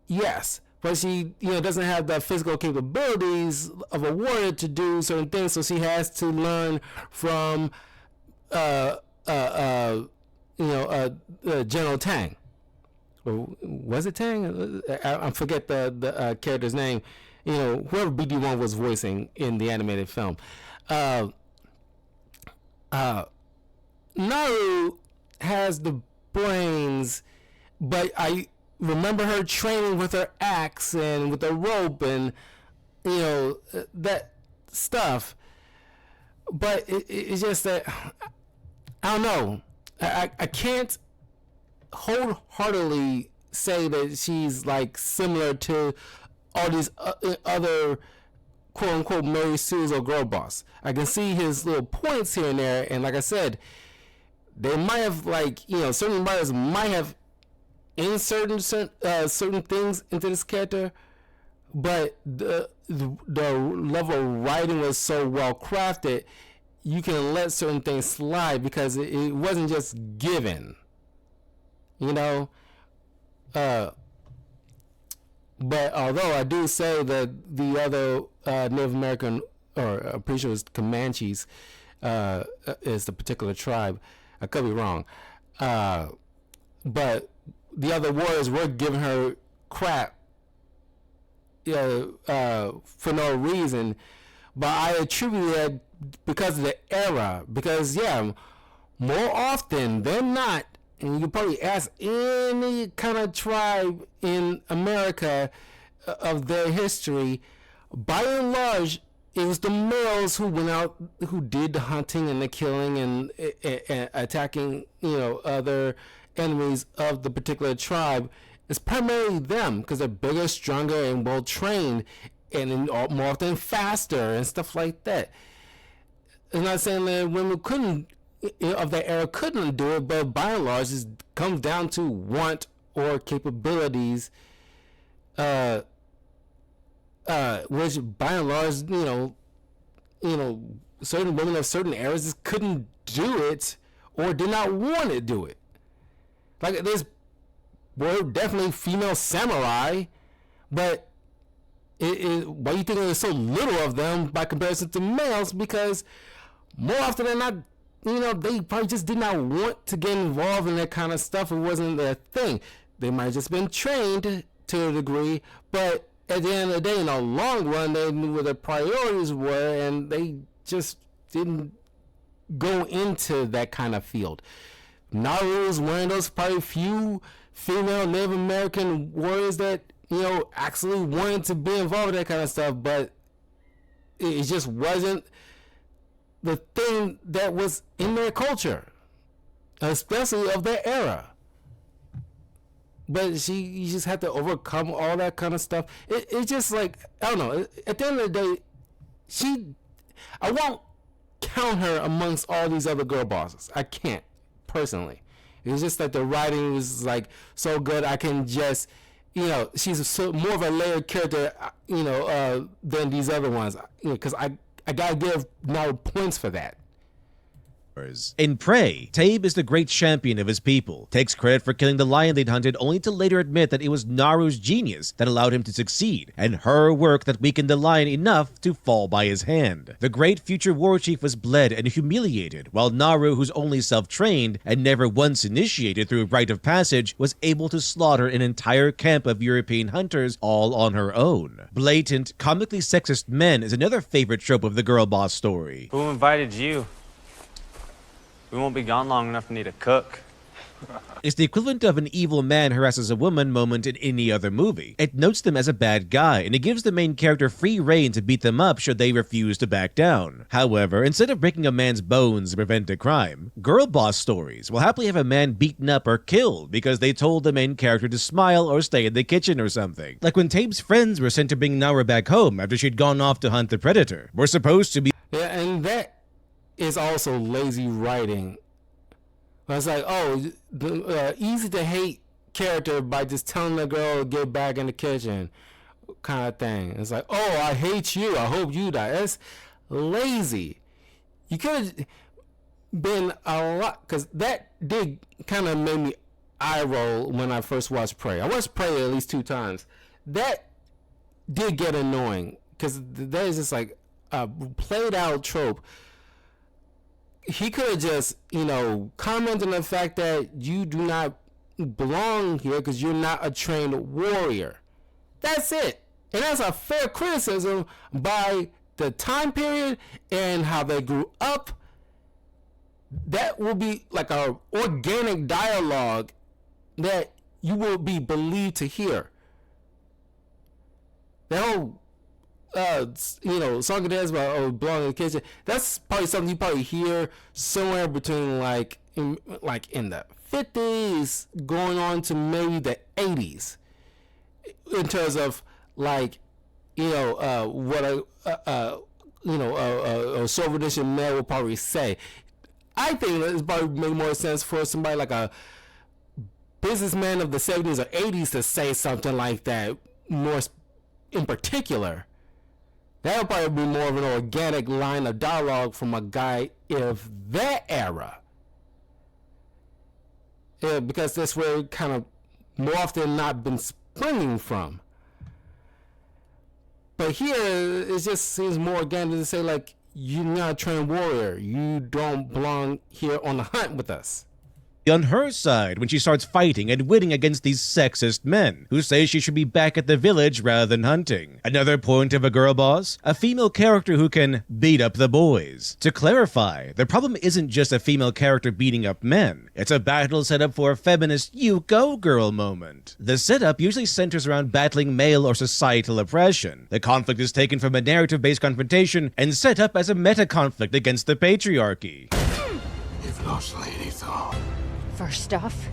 yes, but she, doesn't have the physical capabilities of a warrior to do certain things, so she has to learn from, General Tang. or was it Tang? I forget the character's name. You know, whoever BD1 was voicing in the animated film. Naru has the brains, but I remember her training with her axe and with the rope and, you know, that stuff. But it's just that, I don't know. I can't wholeheartedly say that she's like similar to all these other quote unquote Mary Sue's or girl boss. I can see his little points here and there, and like I said, they might have, like, you know, certain writers might have inserted certain things into this character, but the level of writing was so well crafted, you can let certain things slide because it wasn't just given, you know. But although I do say that the other Native American, or I'm pretty sure it's Comanches, is the particular tribe. I could be wrong. But the other warriors were giving her crap, for no reason. But I attribute that because of the era. Because, yeah, more often than not, and you can probably ask any kind of tribe in America of their history, by and large, it was the males who went out, who did the hunting and the killing and attacking, you know, other enemies of the particular tribe. It's primarily them because they're bigger, stronger, and well trained, and more often faster and stuff like that. I'm not saying that women couldn't, of that era, couldn't do it, but by and large, it comes down to want or capabilities, which by and large, you know, certain women of certain eras just couldn't do it or did not want to do it. Like, there's were definitely female samurai, but why do you think there's so little of them by comparison to males? Because more often than not, you know, they probably just did not want to get involved in that kind of stuff. It wasn't their thing. They might have just been trained to a degree, but at the end of the day, in the long run, they knew what their priorities were, and they just didn't go into that kind of field. Naru is one of those probably few female Native American warriors that, you know, actually wanted to be involved in that kind of stuff, but it just wasn't the thing that was in their culture, especially of their era. But you just have to overcome all that kind of stuff. It's just like, I don't know, at the end of the day, I won't count her amongst all these other girl bosses. I can't, personally. It's just that the writing was like so good. I can just, you know, she's more of a layered character, you know, than these other ones. You know, because I gotta give Naru points for that. In Prey, Tabe is the great champion of his people, takes credit for killing the lion they'd hunted, only to later admit that it was Naru's genius that allowed him to succeed, and her work that weakened the lion enough to fall by his hand. The great future war chief was bled and humiliated, while Naru, who's only self-trained and never once initiated through rite of passage, was able to slaughter an entire camp of European hunters all on her own. Blatant, comically sexist men is another favorite trope of the girl boss story. Who invited you? We won't be gone long enough to need a cook. It's the equivalent of an evil man harasses a woman moment in any other movie. It notes them as a bad guy, and it gives the main character free rein to beat them up should they refuse to back down. However, instead of breaking a man's bones to prevent a crime, girl boss stories will happily have a man beaten up or killed because they told the main character to smile or stay in the kitchen or something. Like when Tabe's friends were sent to bring Naru back home after she'd gone off to hunt the predator. We're supposed to be— Yeah, and that is also lazy writing. It's like, oh, easy to hate character by just telling the girl to get back in the kitchen kind of thing. It's like, oh, I hate you, I hope you die. That's lazy. You could have been a lot, because that did kind of make me eye roll when I first watched Prey. I watched Prey at least 2 times. That did get annoying, because that is just like a played out trope. He could have just, you know, commented on the fact that you do not belong here because you're not a trained warrior. That's it. And that's a fair criticism by the time period and how they grew up. That will be like a organic dialogue that you will be believed to hear. That whole song and dance about belonging in the kitchen. That's probably something you probably hear somewhere between like in the 50s going on to maybe the 80s, in terms of like what a Soviet edition male will probably say. I think it's probably make more sense for somebody like a businessman of the 70s or 80s to say something like that more in particular. That would probably be more of an organic line of dialogue from a guy of that era. Yeah, because that's where it kind of more often not been springing from. But here, it just seems more organic to say, like, you're not a trained warrior. You don't belong here on the hunt with us. On her side when she starts fighting and winning against these sexist men who say she should be back at the village rather than hunting. Another point of a girl boss? A female character who can beat up the boys. To clarify, the problem isn't just a female character beating up men. It's a battle set up for a feminist you go girl moment. The setup usually centers around battling male or societal oppression. The conflict is taken from a narrative-based confrontation and set up as a meta-conflict against the patriarchy. You've lost Lady Thor. First off,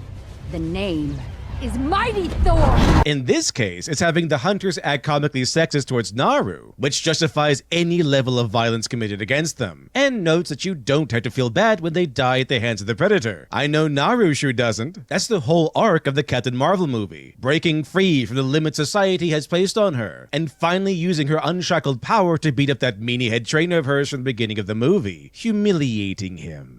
the name is Mighty Thor! In this case, it's having the hunters act comically sexist towards Naru, which justifies any level of violence committed against them, and notes that you don't have to feel bad when they die at the hands of the Predator. I know Naru sure doesn't. That's the whole arc of the Captain Marvel movie, breaking free from the limits society has placed on her, and finally using her unshackled power to beat up that meanie-head trainer of hers from the beginning of the movie, humiliating him.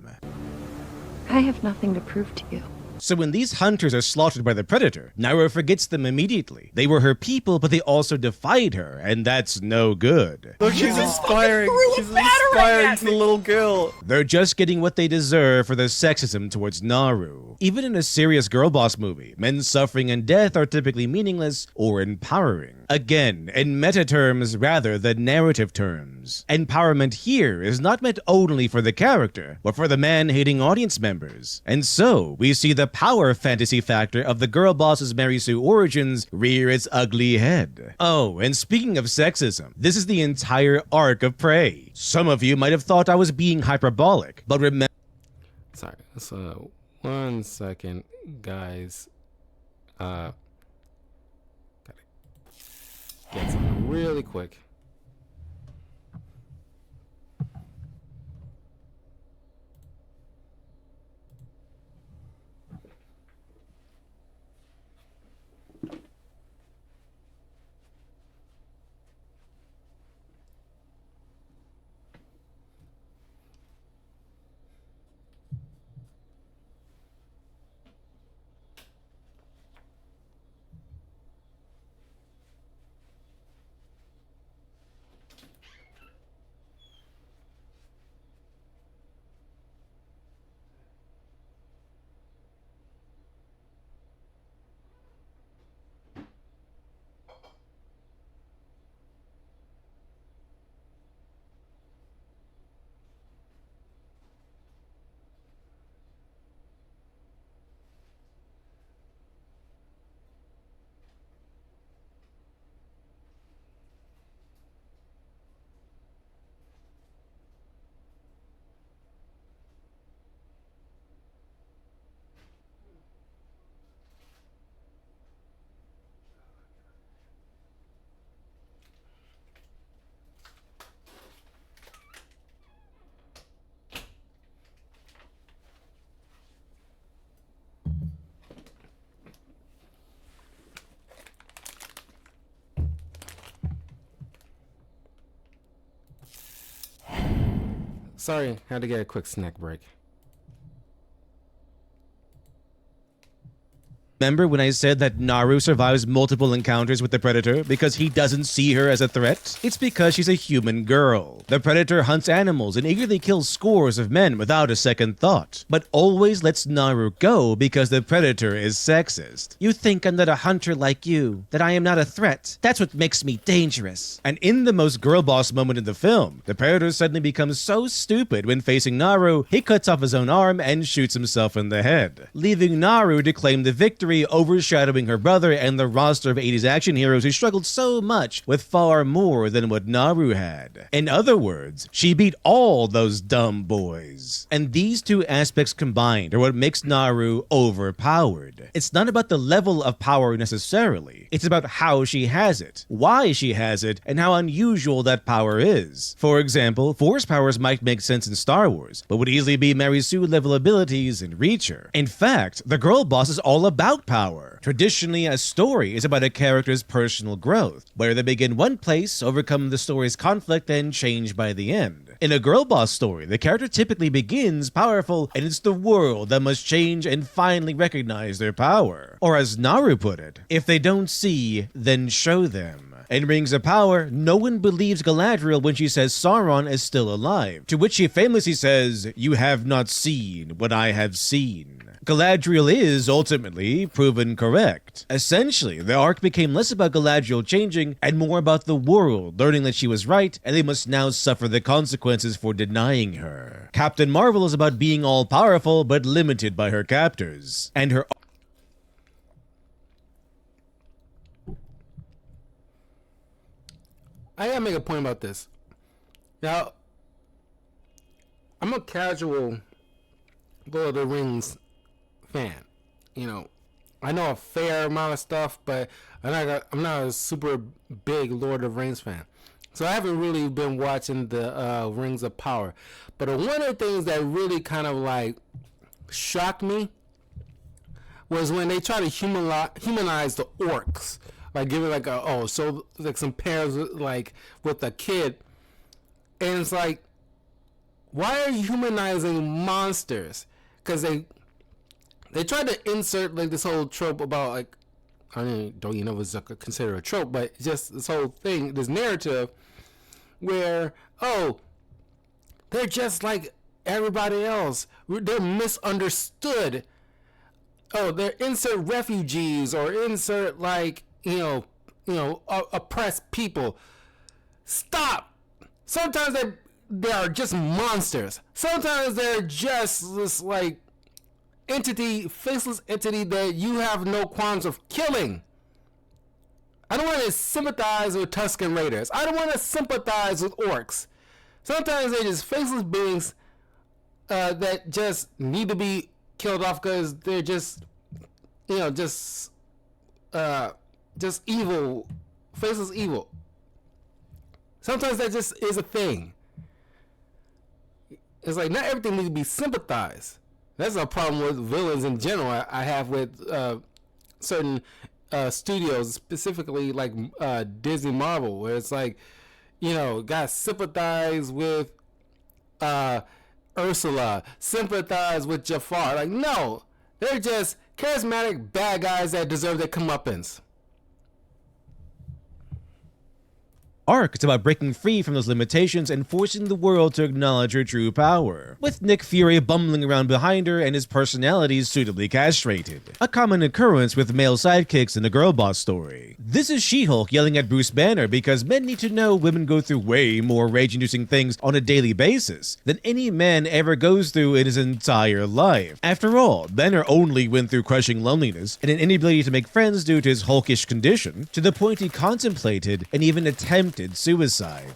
I have nothing to prove to you. So when these hunters are slaughtered by the Predator, Naru forgets them immediately. They were her people, but they also defied her, and that's no good. Look, she's inspiring. She's inspiring to the little girl. They're just getting what they deserve for their sexism towards Naru. Even in a serious girl boss movie, men's suffering and death are typically meaningless or empowering. Again, in meta terms rather than narrative terms. Empowerment here is not meant only for the character, but for the man-hating audience members. And so, we see the power fantasy factor of the girl boss's Mary Sue origins rear its ugly head. Oh, and speaking of sexism, this is the entire arc of Prey. Some of you might have thought I was being hyperbolic, but remember— Sorry, so 1 second, guys. Gotta get something really quick. Sorry, had to get a quick snack break. Remember when I said that Naru survives multiple encounters with the Predator because he doesn't see her as a threat? It's because she's a human girl. The Predator hunts animals and eagerly kills scores of men without a second thought, but always lets Naru go because the Predator is sexist. You think I'm not a hunter like you, that I am not a threat. That's what makes me dangerous. And in the most girl boss moment in the film, the Predator suddenly becomes so stupid when facing Naru, he cuts off his own arm and shoots himself in the head, leaving Naru to claim the victory, overshadowing her brother and the roster of 80s action heroes who struggled so much with far more than what Naru had. In other words, she beat all those dumb boys. And these two aspects combined are what makes Naru overpowered. It's not about the level of power necessarily, it's about how she has it, why she has it, and how unusual that power is. For example, Force powers might make sense in Star Wars, but would easily be Mary Sue level abilities in Reacher. In fact, the girl boss is all about power. Traditionally, a story is about a character's personal growth, where they begin one place, overcome the story's conflict, and change by the end. In a girl boss story, the character typically begins powerful, and it's the world that must change and finally recognize their power. Or as Naru put it, if they don't see, then show them. In Rings of Power, no one believes Galadriel when she says Sauron is still alive, to which she famously says, "You have not seen what I have seen." Galadriel is ultimately proven correct. Essentially, the arc became less about Galadriel changing and more about the world learning that she was right and they must now suffer the consequences for denying her. Captain Marvel is about being all-powerful but limited by her captors, and her I gotta make a point about this. Now, I'm a casual Lord of the Rings fan. You know, I know a fair amount of stuff, but I'm not a super big Lord of the Rings fan. So I haven't really been watching the Rings of Power. But one of the things that really kind of like shocked me was when they try to humanize the orcs. Like give it like like some pairs like with a kid, and it's like, why are you humanizing monsters? Because they tried to insert like this whole trope about like, I don't even know if it's considered a trope, but just this whole thing, this narrative where they're just like everybody else, they're misunderstood. They're insert refugees or insert like oppressed people. Stop. Sometimes they are just monsters. Sometimes they're just this like faceless entity that you have no qualms of killing. I don't want to sympathize with Tusken Raiders. I don't want to sympathize with orcs. Sometimes they're just faceless beings that just need to be killed off because they're just evil, faceless evil. Sometimes that just is a thing. It's like not everything needs to be sympathized. That's a problem with villains in general. I have with certain studios, specifically like Disney Marvel, where it's like, gotta sympathize with Ursula, sympathize with Jafar. Like, no, they're just charismatic bad guys that deserve their comeuppance. arc. It's about breaking free from those limitations and forcing the world to acknowledge her true power, with Nick Fury bumbling around behind her and his personality suitably castrated. A common occurrence with male sidekicks in a girl boss story. This is She-Hulk yelling at Bruce Banner because men need to know women go through way more rage-inducing things on a daily basis than any man ever goes through in his entire life. After all, Banner only went through crushing loneliness and an inability to make friends due to his Hulkish condition, to the point he contemplated and even attempted suicide.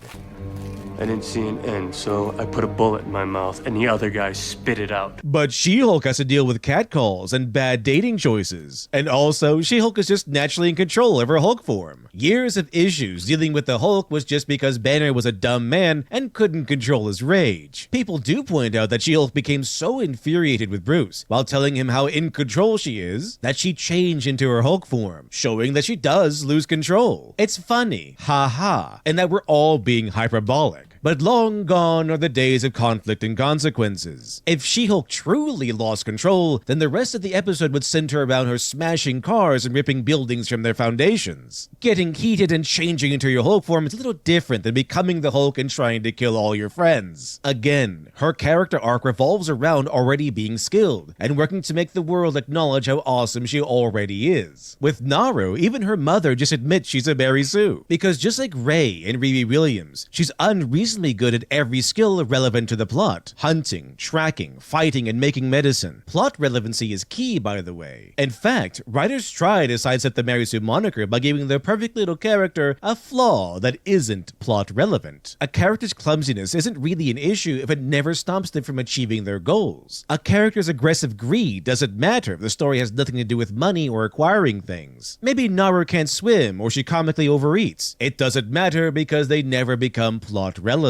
I didn't see an end, so I put a bullet in my mouth and the other guy spit it out. But She-Hulk has to deal with catcalls and bad dating choices. And also, She-Hulk is just naturally in control of her Hulk form. Years of issues dealing with the Hulk was just because Banner was a dumb man and couldn't control his rage. People do point out that She-Hulk became so infuriated with Bruce while telling him how in control she is that she changed into her Hulk form, showing that she does lose control. It's funny, haha, and that we're all being hyperbolic. But long gone are the days of conflict and consequences. If She-Hulk truly lost control, then the rest of the episode would center around her smashing cars and ripping buildings from their foundations. Getting heated and changing into your Hulk form is a little different than becoming the Hulk and trying to kill all your friends. Again, her character arc revolves around already being skilled and working to make the world acknowledge how awesome she already is. With Naru, even her mother just admits she's a Mary Sue, because just like Ray and Riri Williams, she's unreasonably good at every skill relevant to the plot: hunting, tracking, fighting, and making medicine. Plot relevancy is key, by the way. In fact, writers try to sidestep the Mary Sue moniker by giving their perfect little character a flaw that isn't plot relevant. A character's clumsiness isn't really an issue if it never stops them from achieving their goals. A character's aggressive greed doesn't matter if the story has nothing to do with money or acquiring things. Maybe Naru can't swim or she comically overeats. It doesn't matter because they never become plot relevant.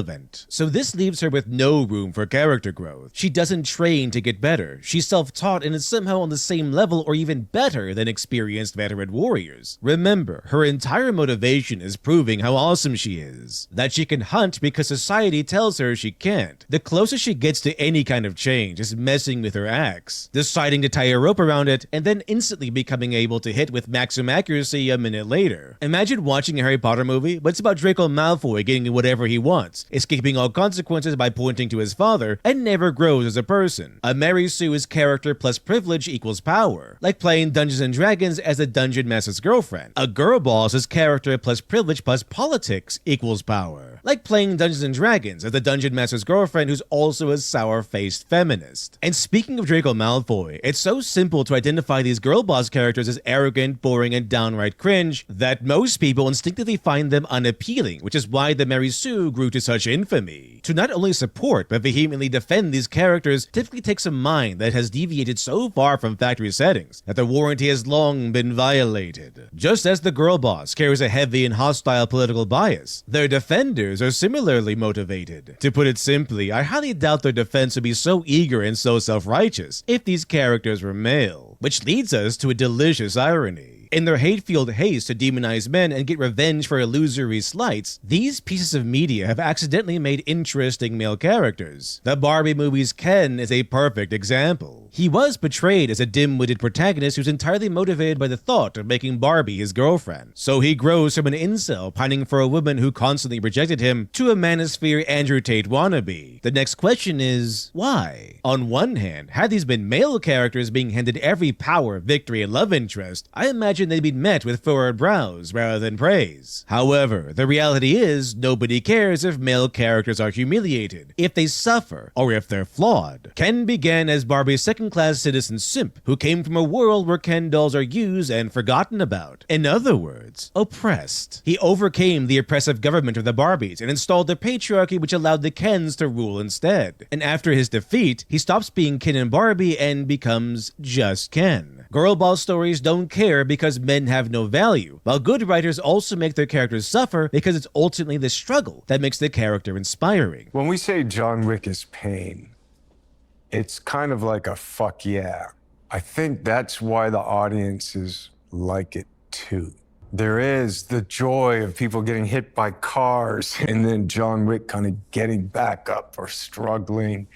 So this leaves her with no room for character growth. She doesn't train to get better. She's self-taught and is somehow on the same level or even better than experienced veteran warriors. Remember, her entire motivation is proving how awesome she is. That she can hunt because society tells her she can't. The closest she gets to any kind of change is messing with her axe, deciding to tie a rope around it, and then instantly becoming able to hit with maximum accuracy a minute later. Imagine watching a Harry Potter movie, but it's about Draco Malfoy getting whatever he wants, escaping all consequences by pointing to his father, and never grows as a person. A Mary Sue is character plus privilege equals power, like playing Dungeons and Dragons as the Dungeon Master's girlfriend. A girl boss is character plus privilege plus politics equals power, like playing Dungeons and Dragons as the Dungeon Master's girlfriend who's also a sour-faced feminist. And speaking of Draco Malfoy, it's so simple to identify these girl boss characters as arrogant, boring, and downright cringe that most people instinctively find them unappealing, which is why the Mary Sue grew to such infamy. To not only support but vehemently defend these characters typically takes a mind that has deviated so far from factory settings that the warranty has long been violated. Just as the girl boss carries a heavy and hostile political bias, their defenders are similarly motivated. To put it simply, I highly doubt their defense would be so eager and so self-righteous if these characters were male. Which leads us to a delicious irony. In their hate-fueled haste to demonize men and get revenge for illusory slights, these pieces of media have accidentally made interesting male characters. The Barbie movie's Ken is a perfect example. He was portrayed as a dim-witted protagonist who's entirely motivated by the thought of making Barbie his girlfriend. So he grows from an incel pining for a woman who constantly rejected him to a manosphere Andrew Tate wannabe. The next question is, why? On one hand, had these been male characters being handed every power, victory, and love interest, I imagine they'd be met with furrowed brows rather than praise. However, the reality is, nobody cares if male characters are humiliated, if they suffer, or if they're flawed. Ken began as Barbie's second-class citizen simp who came from a world where Ken dolls are used and forgotten about. In other words, oppressed. He overcame the oppressive government of the Barbies and installed the patriarchy which allowed the Kens to rule instead. And after his defeat, he stops being Ken and Barbie and becomes just Ken. Girl boss stories don't care because men have no value, while good writers also make their characters suffer because it's ultimately the struggle that makes the character inspiring. When we say John Wick is pain, it's kind of like a fuck yeah. I think that's why the audiences like it too. There is the joy of people getting hit by cars and then John Wick kind of getting back up or struggling.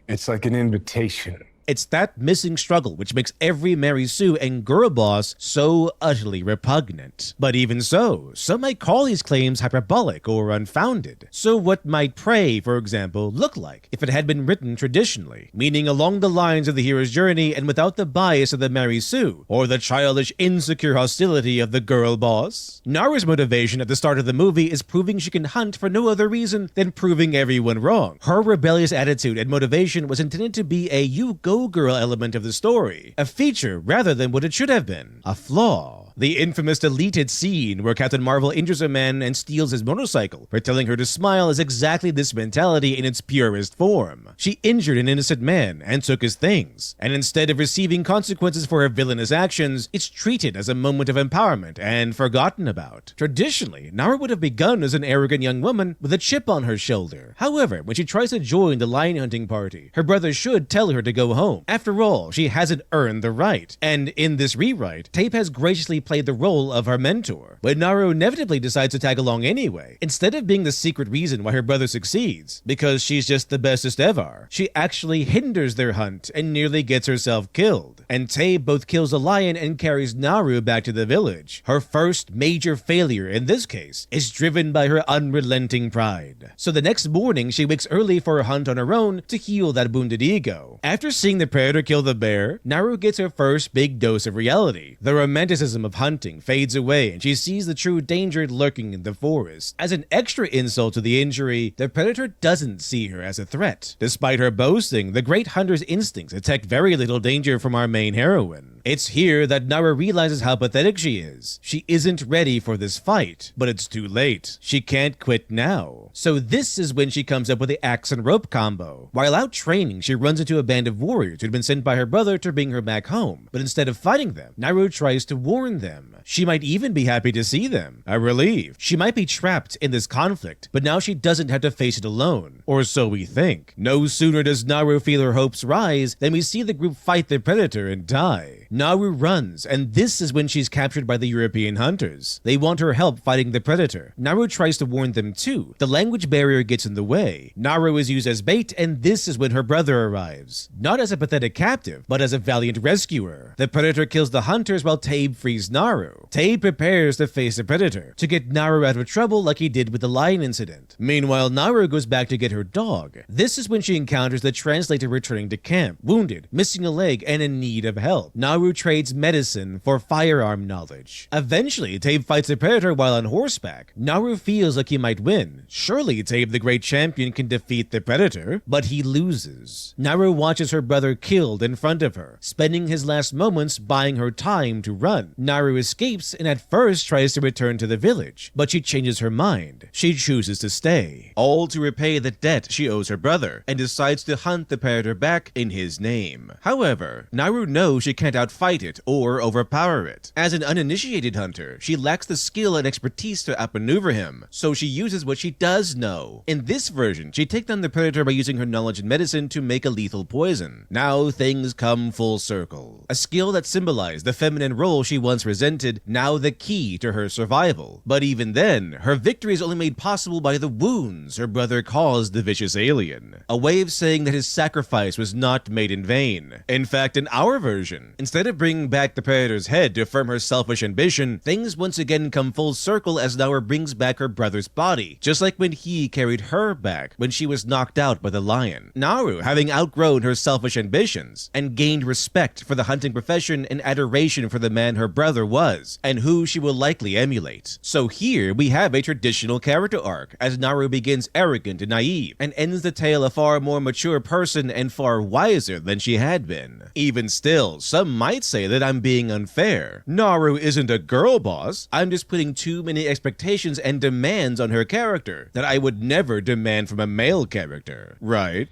It's like an invitation. It's that missing struggle which makes every Mary Sue and girl boss so utterly repugnant. But even so, some might call these claims hyperbolic or unfounded. So what might Prey, for example, look like if it had been written traditionally, meaning along the lines of the hero's journey and without the bias of the Mary Sue, or the childish, insecure hostility of the girl boss? Naru's motivation at the start of the movie is proving she can hunt for no other reason than proving everyone wrong. Her rebellious attitude and motivation was intended to be a you go girl element of the story, a feature rather than what it should have been, a flaw. The infamous deleted scene where Captain Marvel injures a man and steals his motorcycle for telling her to smile is exactly this mentality in its purest form. She injured an innocent man and took his things, and instead of receiving consequences for her villainous actions, it's treated as a moment of empowerment and forgotten about. Traditionally, Naru would have begun as an arrogant young woman with a chip on her shoulder. However, when she tries to join the lion hunting party, her brother should tell her to go home. After all, she hasn't earned the right. And in this rewrite, Tape has graciously played the role of her mentor. But Naru inevitably decides to tag along anyway, instead of being the secret reason why her brother succeeds, because she's just the bestest ever. She actually hinders their hunt and nearly gets herself killed. And Tae both kills a lion and carries Naru back to the village. Her first major failure in this case is driven by her unrelenting pride. So the next morning, she wakes early for a hunt on her own to heal that wounded ego. After seeing the predator kill the bear, Naru gets her first big dose of reality. The romanticism of hunting fades away and she sees the true danger lurking in the forest. As an extra insult to the injury, the predator doesn't see her as a threat. Despite her boasting, the great hunter's instincts detect very little danger from our main heroine. It's here that Naru realizes how pathetic she is. She isn't ready for this fight, but it's too late. She can't quit now. So this is when she comes up with the axe and rope combo. While out training, she runs into a band of warriors who'd been sent by her brother to bring her back home. But instead of fighting them, Naru tries to warn them. She might even be happy to see them. A relief. She might be trapped in this conflict, but now she doesn't have to face it alone. Or so we think. No sooner does Naru feel her hopes rise than we see the group fight the predator and die. Naru runs, and this is when she's captured by the European hunters. They want her help fighting the predator. Naru tries to warn them too. The language barrier gets in the way. Naru is used as bait, and this is when her brother arrives. Not as a pathetic captive, but as a valiant rescuer. The predator kills the hunters while Tae frees Naru. Tae prepares to face the predator, to get Naru out of trouble like he did with the lion incident. Meanwhile, Naru goes back to get her dog. This is when she encounters the translator returning to camp, wounded, missing a leg, and in need of help. Naru trades medicine for firearm knowledge. Eventually, Tae fights the predator while on horseback. Naru feels like he might win. Surely Tae the great champion can defeat the predator, but he loses. Naru watches her brother killed in front of her, spending his last moments buying her time to run. Naru escapes and at first tries to return to the village, but she changes her mind. She chooses to stay, all to repay the debt she owes her brother, and decides to hunt the predator back in his name. However, Naru knows she can't outfight it or overpower it. As an uninitiated hunter, she lacks the skill and expertise to outmaneuver him, so she uses what she does know. In this version, she takes down the predator by using her knowledge in medicine to make a lethal poison. Now things come full circle. A skill that symbolized the feminine role she once resented, now the key to her survival. But even then, her victory is only made possible by the wounds her brother caused the vicious alien. A way of saying that his sacrifice was not made in vain. In fact, in our version, instead of bringing back the predator's head to affirm her selfish ambition, things once again come full circle as Naru brings back her brother's body, just like when he carried her back when she was knocked out by the lion. Naru, having outgrown her selfish ambitions and gained respect for the hunting profession and adoration for the man her brother was, and who she will likely emulate. So here we have a traditional character arc, as Naru begins arrogant and naive, and ends the tale a far more mature person and far wiser than she had been. Even still, some might say that I'm being unfair. Naru isn't a girl boss. I'm just putting too many expectations and demands on her character that I would never demand from a male character, right?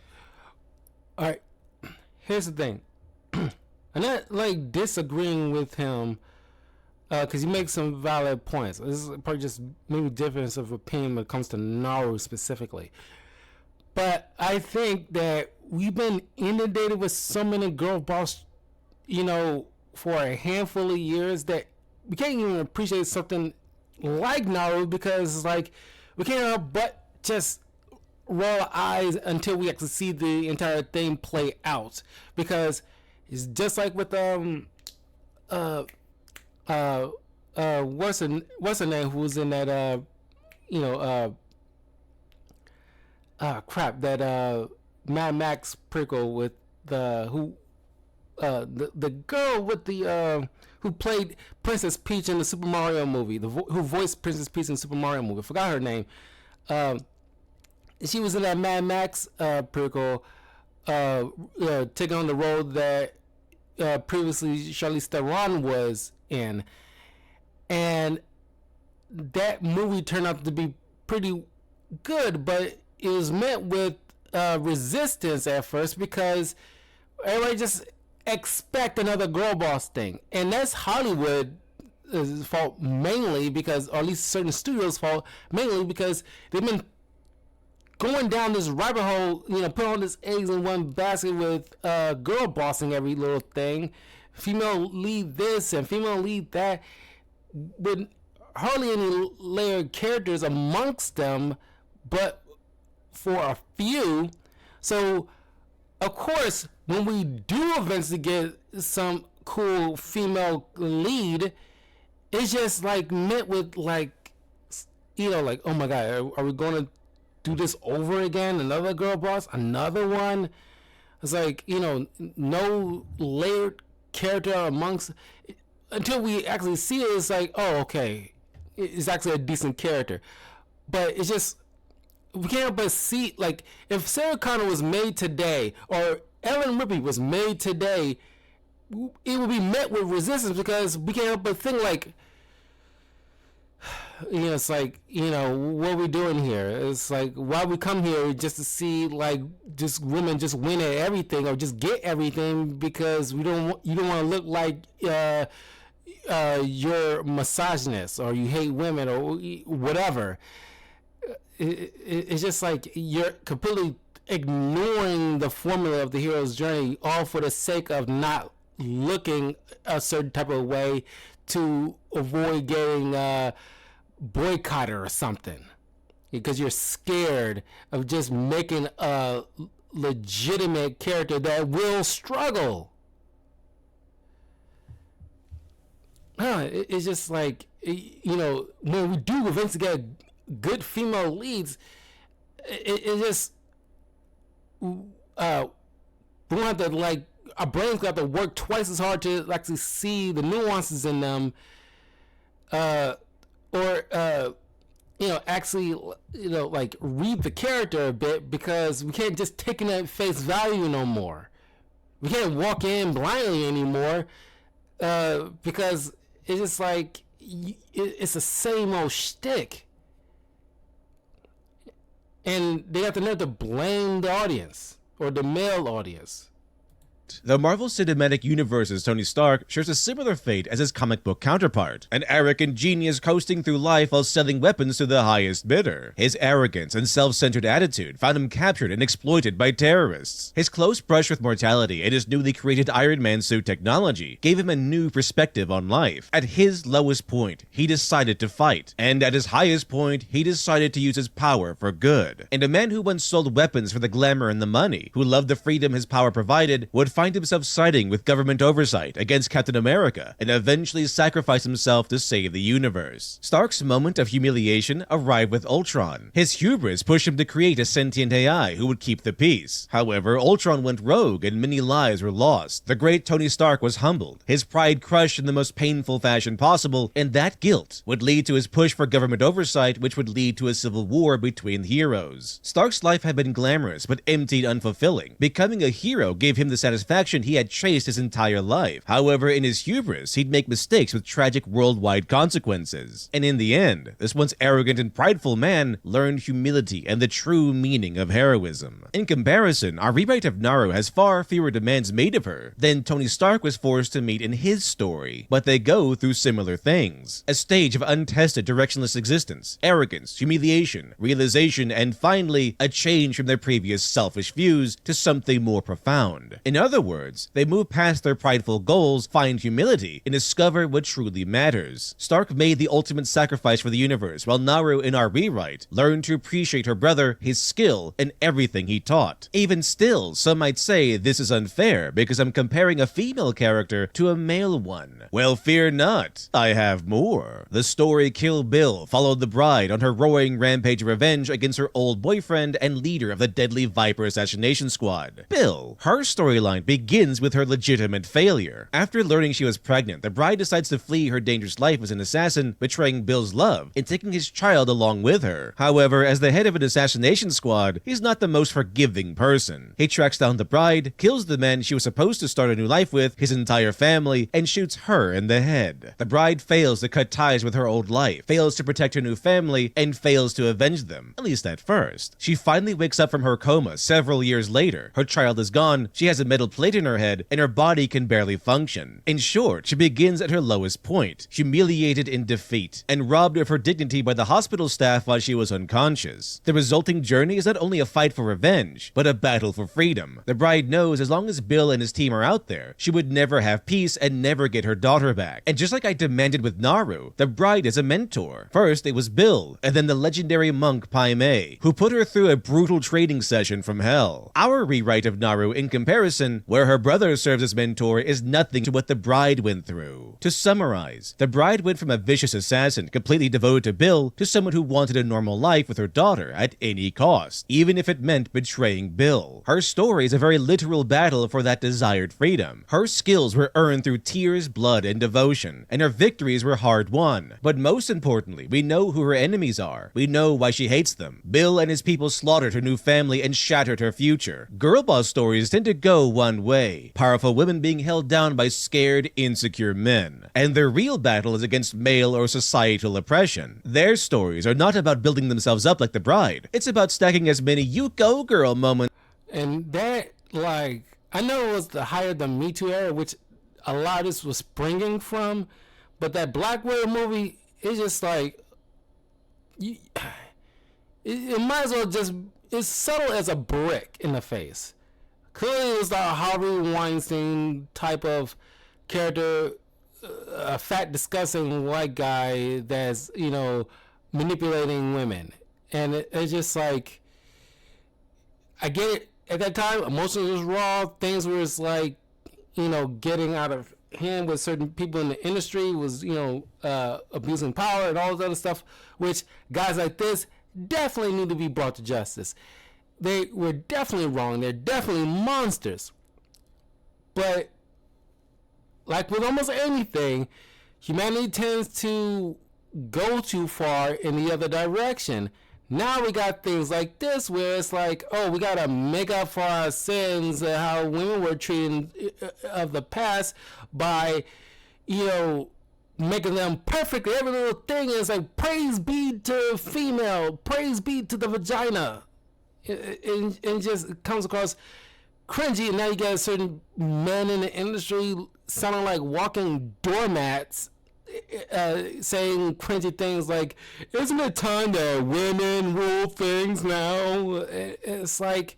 All right, here's the thing. I'm not like disagreeing with him because he makes some valid points. This is probably just maybe difference of opinion when it comes to Naru specifically. But I think that we've been inundated with so many girl boss, for a handful of years that we can't even appreciate something like Naru because, we can't help but just roll our eyes until we actually see the entire thing play out. Because it's just like with what's her name who was in that that Mad Max prequel with the girl with the who played Princess Peach in the Super Mario movie, who voiced Princess Peach in the Super Mario movie. I forgot her name. She was in that Mad Max prequel, taking on the role that previously Charlize Theron was in, and that movie turned out to be pretty good, but it was met with resistance at first because everybody just expect another girl boss thing, and that's Hollywood's fault mainly because, or at least certain studios' fault mainly because they've been going down this rabbit hole, put all these eggs in one basket with girl bossing every little thing, female lead this and female lead that. with hardly any layered characters amongst them, but for a few. So, of course, when we do eventually get some cool female lead, it's just like met with like, you know, like, oh my god, are we going to do this over again? Another girl boss, another one. It's like, you know, no layered character amongst, until we actually see it. It's like, oh, okay, it's actually a decent character. But it's just, we can't help but see, like, if Sarah Connor was made today, or Ellen Ripley was made today, it would be met with resistance, because we can't help but think like, you know, it's like, you know, what are we doing here? It's like, why we come here just to see like just women just win at everything or just get everything, because you don't want to look like you're misogynist or you hate women or whatever. It's just like you're completely ignoring the formula of the hero's journey, all for the sake of not looking a certain type of way to avoid getting boycotted or something, because you're scared of just making a legitimate character that will struggle. It's just like, you know, when we do eventually get good female leads, it just we don't have to, like, our brains got to work twice as hard to actually see the nuances in them, or you know, actually, you know, like, read the character a bit, because we can't just take it at face value no more. We can't walk in blindly anymore, because it's just like it's the same old shtick, and they have to know to blame the audience or the male audience. The Marvel Cinematic Universe's Tony Stark shares a similar fate as his comic book counterpart, an arrogant genius coasting through life while selling weapons to the highest bidder. His arrogance and self-centered attitude found him captured and exploited by terrorists. His close brush with mortality and his newly created Iron Man suit technology gave him a new perspective on life. At his lowest point, he decided to fight, and at his highest point, he decided to use his power for good. And a man who once sold weapons for the glamour and the money, who loved the freedom his power provided, would find himself siding with government oversight against Captain America and eventually sacrifice himself to save the universe. Stark's moment of humiliation arrived with Ultron. His hubris pushed him to create a sentient AI who would keep the peace. However, Ultron went rogue and many lives were lost. The great Tony Stark was humbled, his pride crushed in the most painful fashion possible, and that guilt would lead to his push for government oversight, which would lead to a civil war between heroes. Stark's life had been glamorous but empty and unfulfilling. Becoming a hero gave him the satisfaction he had chased his entire life. However, in his hubris, he'd make mistakes with tragic worldwide consequences. And in the end, this once arrogant and prideful man learned humility and the true meaning of heroism. In comparison, our rewrite of Naru has far fewer demands made of her than Tony Stark was forced to meet in his story, but they go through similar things. A stage of untested, directionless existence, arrogance, humiliation, realization, and finally, a change from their previous selfish views to something more profound. In other words, they move past their prideful goals, find humility, and discover what truly matters. Stark made the ultimate sacrifice for the universe, while Naru, in our rewrite, learned to appreciate her brother, his skill, and everything he taught. Even still, some might say this is unfair because I'm comparing a female character to a male one. Well, fear not, I have more. The story Kill Bill followed the bride on her roaring rampage of revenge against her old boyfriend and leader of the deadly Viper assassination squad. Bill. Her storyline begins with her legitimate failure. After learning she was pregnant, the bride decides to flee her dangerous life as an assassin, betraying Bill's love and taking his child along with her. However, as the head of an assassination squad, he's not the most forgiving person. He tracks down the bride, kills the man she was supposed to start a new life with, his entire family, and shoots her in the head. The bride fails to cut ties with her old life, fails to protect her new family, and fails to avenge them, at least at first. She finally wakes up from her coma several years later. Her child is gone, she has a metal plate in her head and her body can barely function. In short, she begins at her lowest point, humiliated in defeat, and robbed of her dignity by the hospital staff while she was unconscious. The resulting journey is not only a fight for revenge, but a battle for freedom. The bride knows as long as Bill and his team are out there, she would never have peace and never get her daughter back. And just like I demanded with Naru, the bride is a mentor. First, it was Bill, and then the legendary monk Pai Mei, who put her through a brutal training session from hell. Our rewrite of Naru, in comparison, where her brother serves as mentor, is nothing to what the bride went through. To summarize, the bride went from a vicious assassin completely devoted to Bill to someone who wanted a normal life with her daughter at any cost, even if it meant betraying Bill. Her story is a very literal battle for that desired freedom. Her skills were earned through tears, blood, and devotion, and her victories were hard won. But most importantly, we know who her enemies are. We know why she hates them. Bill and his people slaughtered her new family and shattered her future. Girl boss stories tend to go one way, powerful women being held down by scared, insecure men. And their real battle is against male or societal oppression. Their stories are not about building themselves up like the bride. It's about stacking as many "you go girl" moments. And that, like, I know it was the height of the Me Too era, which a lot of this was springing from, but that Black Widow movie is just like, it might as well just, it's subtle as a brick in the face. Clearly it was the Harvey Weinstein type of character, a fat, disgusting white guy that's, you know, manipulating women. And it's just like, I get it. At that time, emotions was raw. Things were just like, you know, getting out of hand with certain people in the industry, was, you know, abusing power and all this other stuff, which guys like this definitely need to be brought to justice. They were definitely wrong. They're definitely monsters. But like with almost anything, humanity tends to go too far in the other direction. Now we got things like this where it's like, oh, we gotta make up for our sins, how women were treated of the past by, you know, making them perfect. Every little thing is like, praise be to female, praise be to the vagina. And just comes across cringy. And now you got certain men in the industry sounding like walking doormats, saying cringy things like, isn't it time that women rule things now? It's like,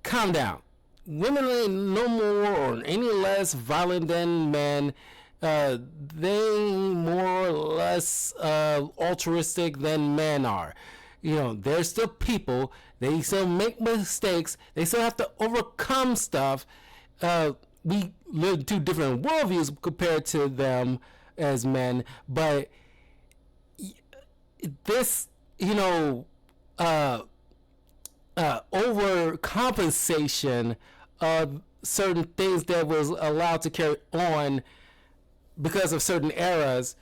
calm down. Women ain't no more or any less violent than men. They more or less altruistic than men are. You know, they're still people. They still make mistakes. They still have to overcome stuff. We live in two different worldviews compared to them as men, but this, you know, overcompensation of certain things that was allowed to carry on because of certain eras,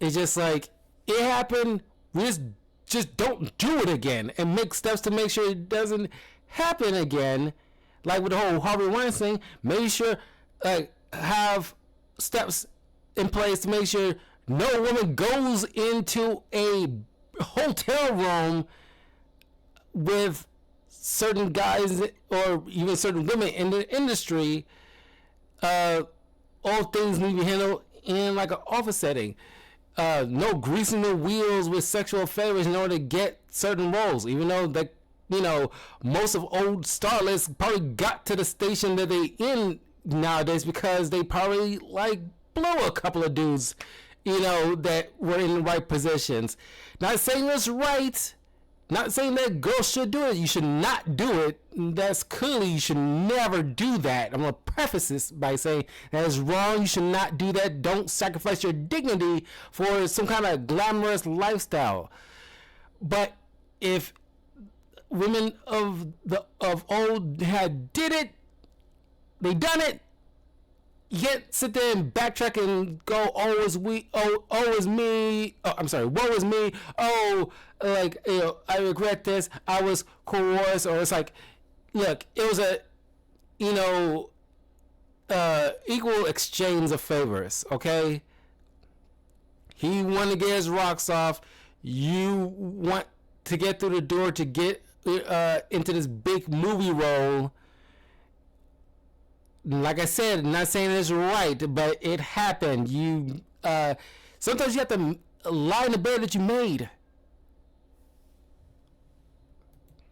is just like, it happened, we just don't do it again and make steps to make sure it doesn't happen again. Like with the whole Harvey Weinstein, make sure have steps in place to make sure no woman goes into a hotel room with certain guys or even certain women in the industry. All things need to be handled in like an office setting. No greasing the wheels with sexual favors in order to get certain roles, even though that, you know, most of old starlets probably got to the station that they in nowadays because they probably like blew a couple of dudes, you know, that were in the right positions. Not saying it's right, not saying that girls should do it. You should not do it. That's clearly, you should never do that. I'm gonna preface this by saying that is wrong. You should not do that. Don't sacrifice your dignity for some kind of glamorous lifestyle. But if women of old had did it, they done it, you can't sit there and backtrack and go, woe is me, like, you know, I regret this, I was coerced, or it's like, look, it was a, you know, equal exchange of favors, okay? He wanted to get his rocks off, you want to get through the door to get into this big movie role, like I said, not saying it's right, but it happened. Sometimes you have to lie in the bed that you made.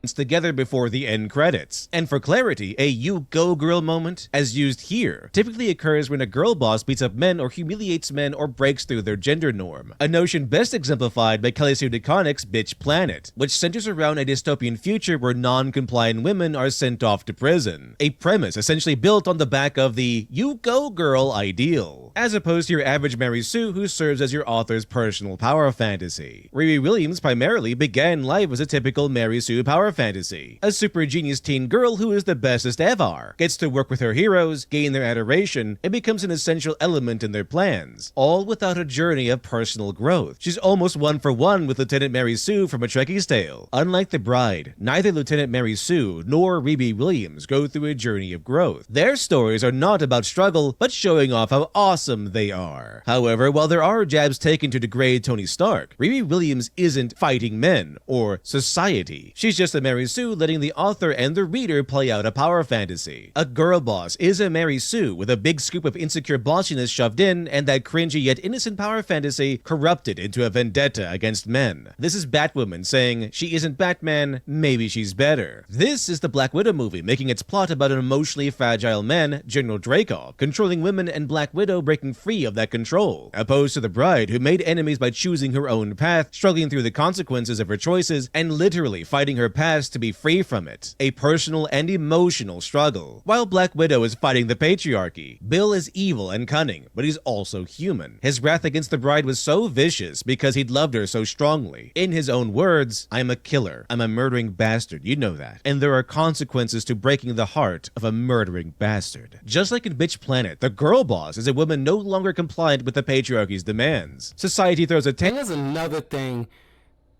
Together before the end credits. And for clarity, a "you go girl" moment, as used here, typically occurs when a girl boss beats up men or humiliates men or breaks through their gender norm. A notion best exemplified by Kelly Sue DeConnick's Bitch Planet, which centers around a dystopian future where non-compliant women are sent off to prison. A premise essentially built on the back of the "you go girl" ideal, as opposed to your average Mary Sue who serves as your author's personal power fantasy. Riri Williams primarily began life as a typical Mary Sue power fantasy, a super genius teen girl who is the bestest ever, gets to work with her heroes, gain their adoration, and becomes an essential element in their plans, all without a journey of personal growth. She's almost one for one with Lieutenant Mary Sue from A Trekkie's Tale. Unlike the bride, neither Lieutenant Mary Sue nor Riri Williams go through a journey of growth. Their stories are not about struggle, but showing off how awesome they are. However, while there are jabs taken to degrade Tony Stark, Riri Williams isn't fighting men or society. She's just a Mary Sue letting the author and the reader play out a power fantasy. A girl boss is a Mary Sue with a big scoop of insecure bossiness shoved in, and that cringy yet innocent power fantasy corrupted into a vendetta against men. This is Batwoman saying she isn't Batman, maybe she's better. This is the Black Widow movie making its plot about an emotionally fragile man, General Dreykov, controlling women and Black Widow breaking free of that control, opposed to the bride who made enemies by choosing her own path, struggling through the consequences of her choices, and literally fighting her path to be free from it. A personal and emotional struggle. While Black Widow is fighting the patriarchy, Bill is evil and cunning, but he's also human. His wrath against the bride was so vicious because he'd loved her so strongly. In his own words, "I'm a killer. I'm a murdering bastard. You know that. And there are consequences to breaking the heart of a murdering bastard." Just like in Bitch Planet, the girl boss is a woman no longer compliant with the patriarchy's demands. Society throws a And there's another thing.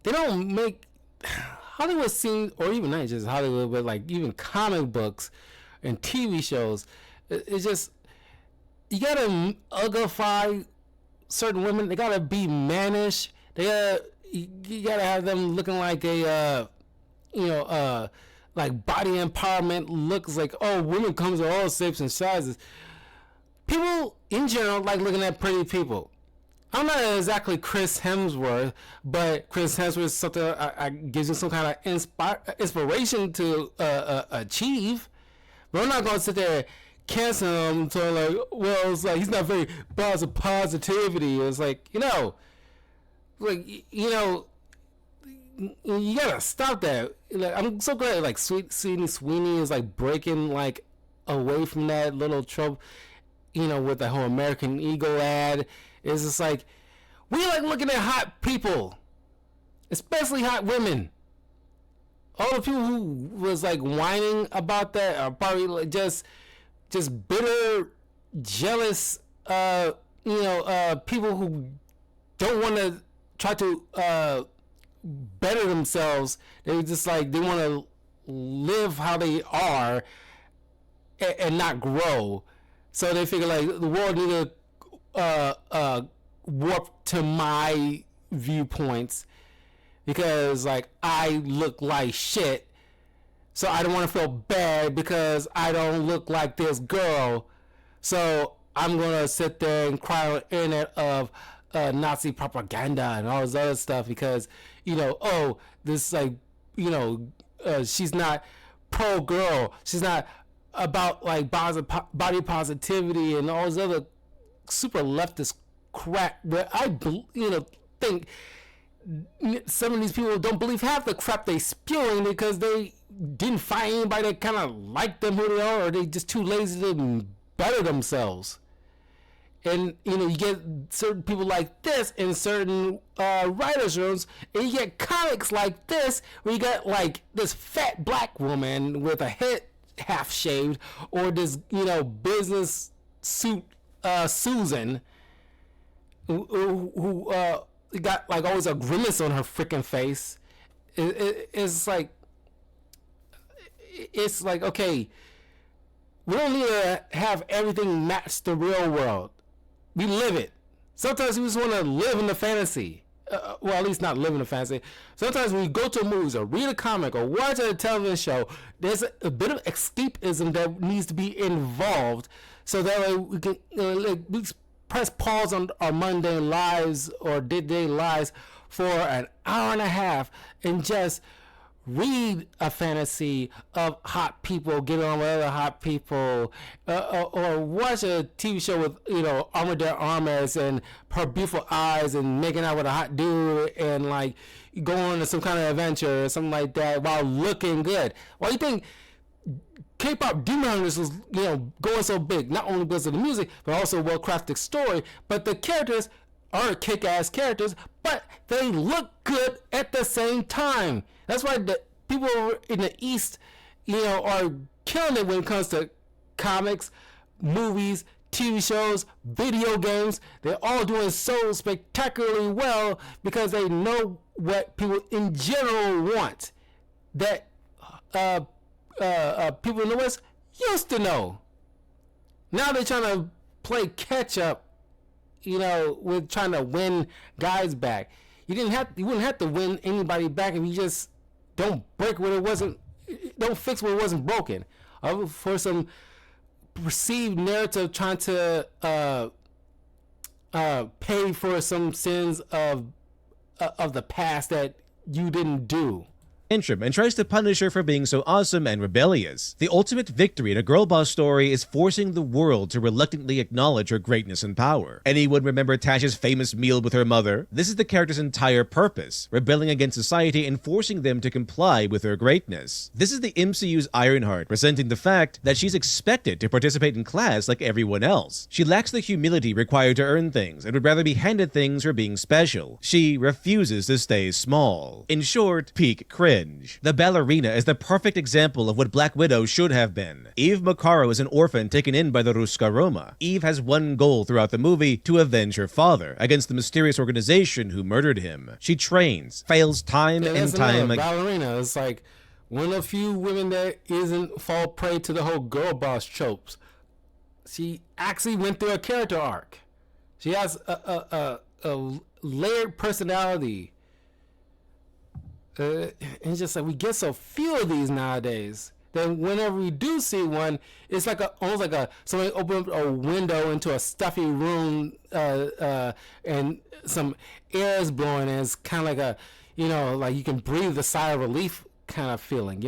They don't make Hollywood scenes, or even not just Hollywood, but like even comic books and TV shows. It's just, you gotta uglify certain women. They gotta be mannish. You gotta have them looking like a, like body empowerment looks like, oh, women comes in all shapes and sizes. People in general like looking at pretty people. I'm not exactly Chris Hemsworth, but Chris Hemsworth is something gives you some kind of inspiration to achieve. But I'm not going to sit there cancel him to like, well, it's like he's not very positivity. It's like, you gotta stop that. Like, I'm so glad like Sydney Sweeney is like breaking like away from that little trope, with the whole American Eagle ad. It's just like, we like looking at hot people, especially hot women. All the people who was like whining about that are probably like just bitter, jealous, people who don't want to try to better themselves. They just like, they want to live how they are and not grow. So they figure like the world need to warp to my viewpoints because like I look like shit, so I don't want to feel bad because I don't look like this girl, so I'm gonna sit there and cry on the internet of Nazi propaganda and all this other stuff because this like she's not pro girl, she's not about like body positivity and all this other super leftist crap where I think some of these people don't believe half the crap they spewing because they didn't find anybody that kind of like them who they are, or they just too lazy to better themselves. And you get certain people like this in certain writers' rooms, and you get comics like this where you got like this fat black woman with a head half shaved, or this business suit Susan who got like always a grimace on her freaking face. It's like okay, we don't need to have everything match the real world. We live it. Sometimes we just want to live in the fantasy. well, at least not living a fantasy. Sometimes when you go to movies or read a comic or watch a television show, there's a bit of escapism that needs to be involved, so that way we can we press pause on our mundane lives or day-to-day lives for an hour and a half and just read a fantasy of hot people getting on with other hot people, or watch a TV show with, Arma de Armas and her beautiful eyes and making out with a hot dude and like going on to some kind of adventure or something like that while looking good. Why do you think K-pop Demon Hunters was, going so big? Not only because of the music, but also a well-crafted story. But the characters are kick-ass characters, but they look good at the same time. That's why the people in the East, are killing it when it comes to comics, movies, TV shows, video games. They're all doing so spectacularly well because they know what people in general want. That people in the West used to know. Now they're trying to play catch up, with trying to win guys back. You wouldn't have to win anybody back if you just don't fix what wasn't broken. For some perceived narrative trying to pay for some sins of the past that you didn't do. Tantrum and tries to punish her for being so awesome and rebellious. The ultimate victory in a girl boss story is forcing the world to reluctantly acknowledge her greatness and power. Anyone remember Tasha's famous meal with her mother? This is the character's entire purpose, rebelling against society and forcing them to comply with her greatness. This is the MCU's Ironheart, resenting the fact that she's expected to participate in class like everyone else. She lacks the humility required to earn things and would rather be handed things for being special. She refuses to stay small. In short, peak cringe. The ballerina is the perfect example of what Black Widow should have been. Eve Makaro is an orphan taken in by the Ruska Roma. Eve has one goal throughout the movie: to avenge her father against the mysterious organization who murdered him. She trains, fails time and time again. Ballerina is like one of the few women that isn't fall prey to the whole girl boss tropes. She actually went through a character arc. She has a layered personality. It's just like we get so few of these nowadays that whenever we do see one, it's like almost like somebody opened up a window into a stuffy room and some air is blowing, and it's kind of like like you can breathe the sigh of relief kind of feeling,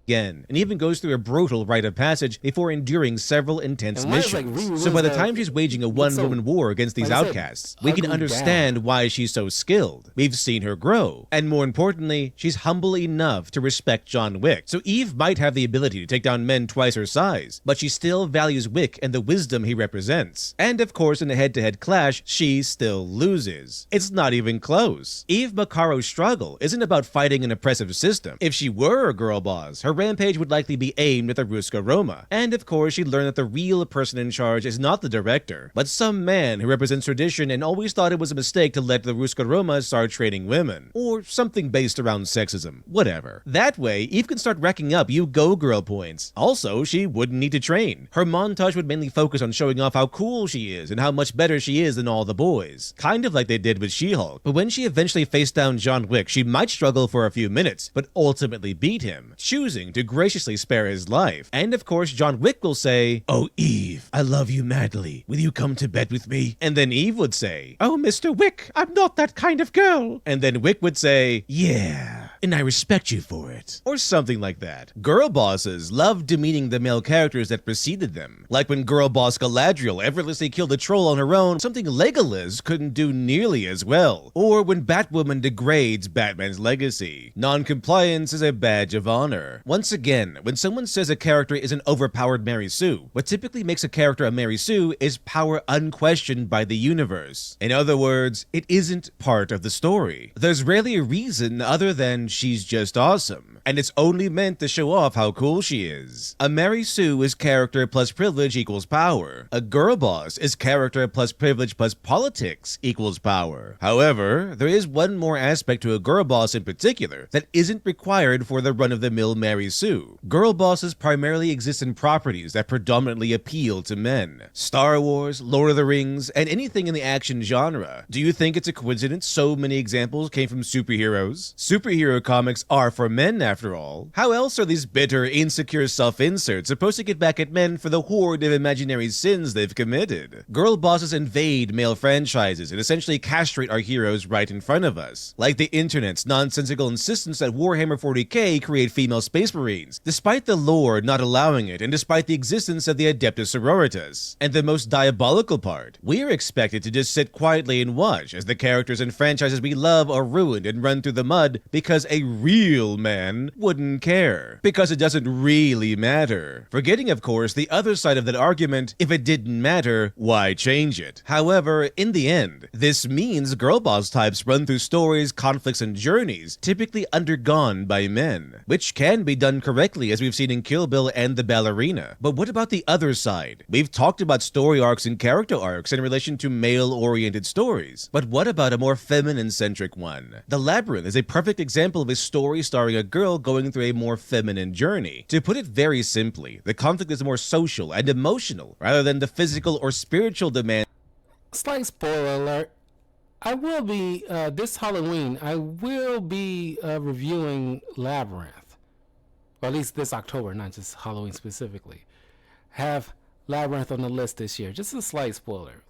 and even goes through a brutal rite of passage before enduring several intense missions. So by the time she's waging a one-woman war against these outcasts, we can understand why she's so skilled. We've seen her grow, and more importantly, she's humble enough to respect John Wick. So Eve might have the ability to take down men twice her size, but she still values Wick and the wisdom he represents. And of course, in a head-to-head clash, she still loses. It's not even close. Eve Makaro's struggle isn't about fighting an oppressive system. If she were a girl boss, her rampage would likely be aimed at the Ruska Roma. And of course, she'd learn that the real person in charge is not the director, but some man who represents tradition and always thought it was a mistake to let the Ruska Roma start training women. Or something based around sexism. Whatever. That way, Eve can start racking up you go girl points. Also, she wouldn't need to train. Her montage would mainly focus on showing off how cool she is and how much better she is than all the boys. Kind of like they did with She-Hulk. But when she eventually faced down John Wick, she might struggle for a few minutes, but ultimately beat him, choosing to graciously spare his life. And of course, John Wick will say, "Oh, Eve, I love you madly. Will you come to bed with me?" And then Eve would say, "Oh, Mr. Wick, I'm not that kind of girl." And then Wick would say, "Yeah, and I respect you for it." Or something like that. Girl bosses love demeaning the male characters that preceded them. Like when girl boss Galadriel effortlessly killed a troll on her own, something Legolas couldn't do nearly as well. Or when Batwoman degrades Batman's legacy. Non-compliance is a badge of honor. Once again, when someone says a character is an overpowered Mary Sue, what typically makes a character a Mary Sue is power unquestioned by the universe. In other words, it isn't part of the story. There's rarely a reason other than and she's just awesome. And it's only meant to show off how cool she is. A Mary Sue is character plus privilege equals power. A girl boss is character plus privilege plus politics equals power. However, there is one more aspect to a girl boss in particular that isn't required for the run-of-the-mill Mary Sue. Girl bosses primarily exist in properties that predominantly appeal to men. Star Wars, Lord of the Rings, and anything in the action genre. Do you think it's a coincidence so many examples came from superheroes? Superhero comics are for men, after all. How else are these bitter, insecure self-inserts supposed to get back at men for the horde of imaginary sins they've committed? Girl bosses invade male franchises and essentially castrate our heroes right in front of us. Like the internet's nonsensical insistence that Warhammer 40k create female space marines, despite the lore not allowing it and despite the existence of the Adeptus Sororitas. And the most diabolical part, we're expected to just sit quietly and watch as the characters and franchises we love are ruined and run through the mud because a real man wouldn't care. Because it doesn't really matter. Forgetting, of course, the other side of that argument, if it didn't matter, why change it? However, in the end, this means girl boss types run through stories, conflicts, and journeys typically undergone by men, which can be done correctly as we've seen in Kill Bill and The Ballerina. But what about the other side? We've talked about story arcs and character arcs in relation to male-oriented stories, but what about a more feminine-centric one? The Labyrinth is a perfect example of a story starring a girl going through a more feminine journey. To put it very simply, the conflict is more social and emotional rather than the physical or spiritual demands. Slight spoiler alert. I will be, this Halloween, I will be reviewing Labyrinth. Or at least this October, not just Halloween specifically. Have Labyrinth on the list this year. Just a slight spoiler.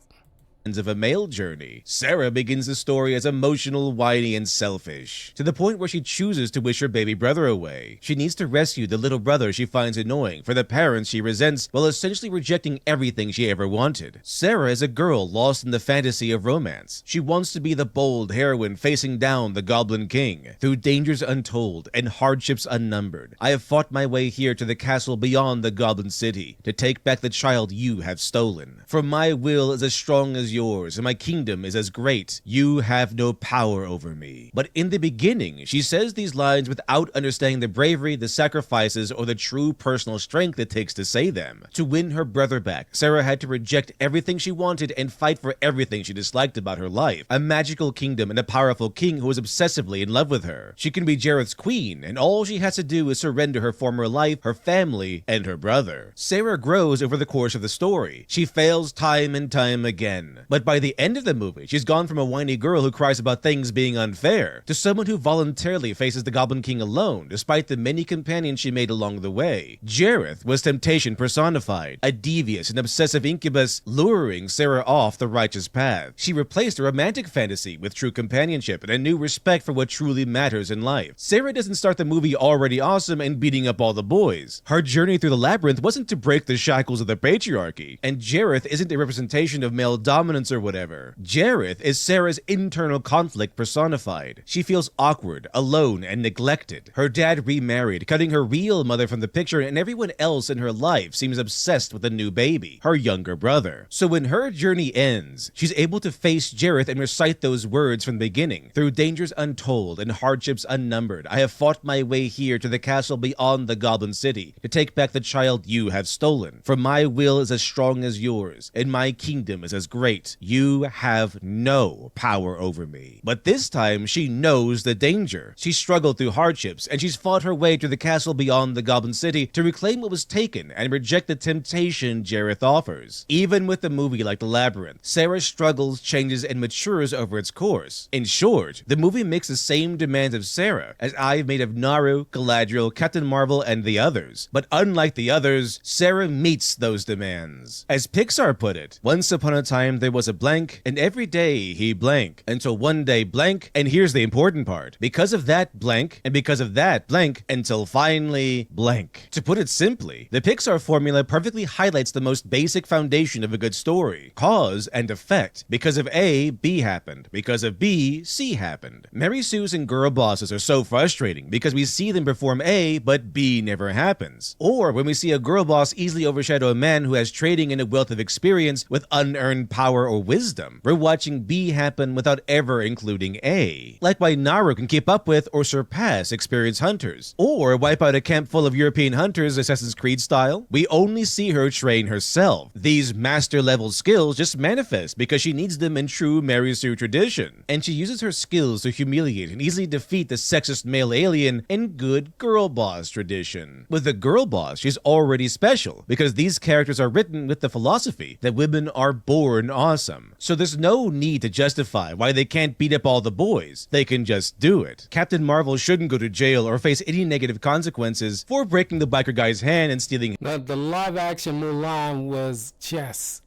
Of a male journey, Sarah begins the story as emotional, whiny, and selfish, to the point where she chooses to wish her baby brother away. She needs to rescue the little brother she finds annoying for the parents she resents, while essentially rejecting everything she ever wanted. Sarah is a girl lost in the fantasy of romance. She wants to be the bold heroine facing down the Goblin King. Through dangers untold and hardships unnumbered, I have fought my way here to the castle beyond the Goblin City, to take back the child you have stolen. For my will is as strong as yours, and my kingdom is as great. You have no power over me. But in the beginning, she says these lines without understanding the bravery, the sacrifices, or the true personal strength it takes to say them. To win her brother back, Sarah had to reject everything she wanted and fight for everything she disliked about her life. A magical kingdom and a powerful king who is obsessively in love with her. She can be Jareth's queen, and all she has to do is surrender her former life, her family, and her brother. Sarah grows over the course of the story. She fails time and time again. But by the end of the movie, she's gone from a whiny girl who cries about things being unfair to someone who voluntarily faces the Goblin King alone, despite the many companions she made along the way. Jareth was temptation personified, a devious and obsessive incubus luring Sarah off the righteous path. She replaced a romantic fantasy with true companionship and a new respect for what truly matters in life. Sarah doesn't start the movie already awesome and beating up all the boys. Her journey through the labyrinth wasn't to break the shackles of the patriarchy, and Jareth isn't a representation of male dominance or whatever. Jareth is Sarah's internal conflict personified. She feels awkward, alone, and neglected. Her dad remarried, cutting her real mother from the picture, and everyone else in her life seems obsessed with a new baby, her younger brother. So when her journey ends, she's able to face Jareth and recite those words from the beginning. Through dangers untold and hardships unnumbered, I have fought my way here to the castle beyond the Goblin City, to take back the child you have stolen. For my will is as strong as yours, and my kingdom is as great. You have no power over me. But this time, she knows the danger. She struggled through hardships, and she's fought her way to the castle beyond the Goblin City to reclaim what was taken and reject the temptation Jareth offers. Even with a movie like The Labyrinth, Sarah struggles, changes, and matures over its course. In short, the movie makes the same demands of Sarah as I've made of Naru, Galadriel, Captain Marvel, and the others. But unlike the others, Sarah meets those demands. As Pixar put it, once upon a time there was a blank, and every day he blank, until one day blank, and here's the important part, because of that blank, and because of that blank, until finally blank. To put it simply, the Pixar formula perfectly highlights the most basic foundation of a good story, cause and effect. Because of A, B happened. Because of B, C happened. Mary Sue's and girl bosses are so frustrating because we see them perform A, but B never happens. Or when we see a girl boss easily overshadow a man who has trading and a wealth of experience with unearned power power or wisdom. We're watching B happen without ever including A. Like why Naru can keep up with or surpass experienced hunters, or wipe out a camp full of European hunters Assassin's Creed style. We only see her train herself. These master level skills just manifest because she needs them in true Mary Sue tradition, and she uses her skills to humiliate and easily defeat the sexist male alien in good girl boss tradition. With the girl boss, she's already special because these characters are written with the philosophy that women are born awesome. So there's no need to justify why they can't beat up all the boys. They can just do it. Captain Marvel shouldn't go to jail or face any negative consequences for breaking the biker guy's hand and stealing. The live action Mulan was just,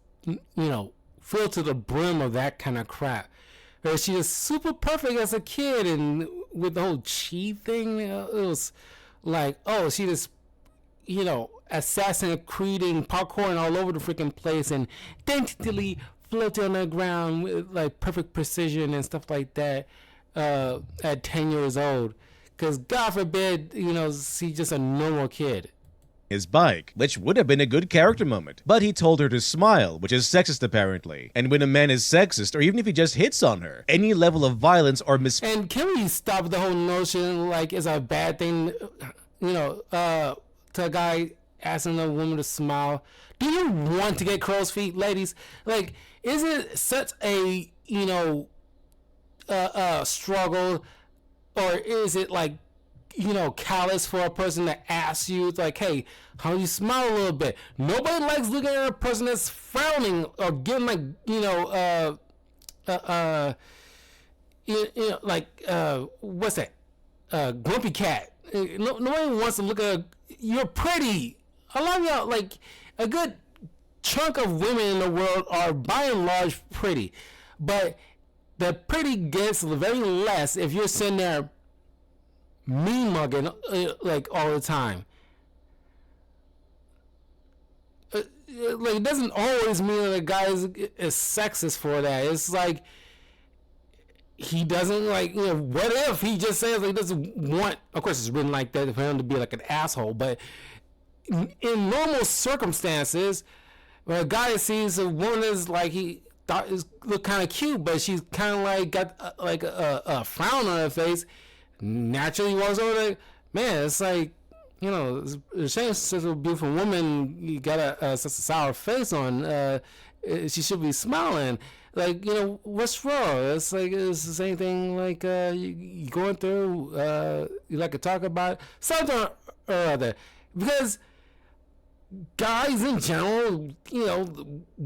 filled to the brim of that kind of crap. She was super perfect as a kid, and with the whole chi thing, it was like, oh, she just, Assassin's Creeding, parkouring all over the freaking place, and daintily floating on the ground with like perfect precision and stuff like that at 10 years old. Because God forbid, she's just a normal kid. His bike, which would have been a good character moment. But he told her to smile, which is sexist apparently. And when a man is sexist, or even if he just hits on her, any level of violence or And can we stop the whole notion like it's a bad thing, to a guy asking a woman to smile? Do you want to get crow's feet, ladies? Like, is it such a, struggle, or is it like, callous for a person to ask you, it's like, hey, how do you smile a little bit? Nobody likes looking at a person that's frowning or giving like, what's that? Grumpy cat. Nobody wants to look at, you're pretty. A lot of y'all, like, a good chunk of women in the world are by and large pretty. But the pretty gets very less if you're sitting there mean mugging like all the time. Like, it doesn't always mean that a guy is sexist for that. It's like he doesn't like, what if he just says he doesn't want, of course it's written like that for him to be like an asshole, but in normal circumstances, when a guy sees a woman is like, he thought is look kind of cute, but she's kind of like got like a frown on her face, naturally walks over there. Man, it's like, it's a shame such a beautiful woman, you got such a sour face on, she should be smiling. Like, what's wrong? It's like, it's the same thing like you going through, you like to talk about something or other. Because guys in general,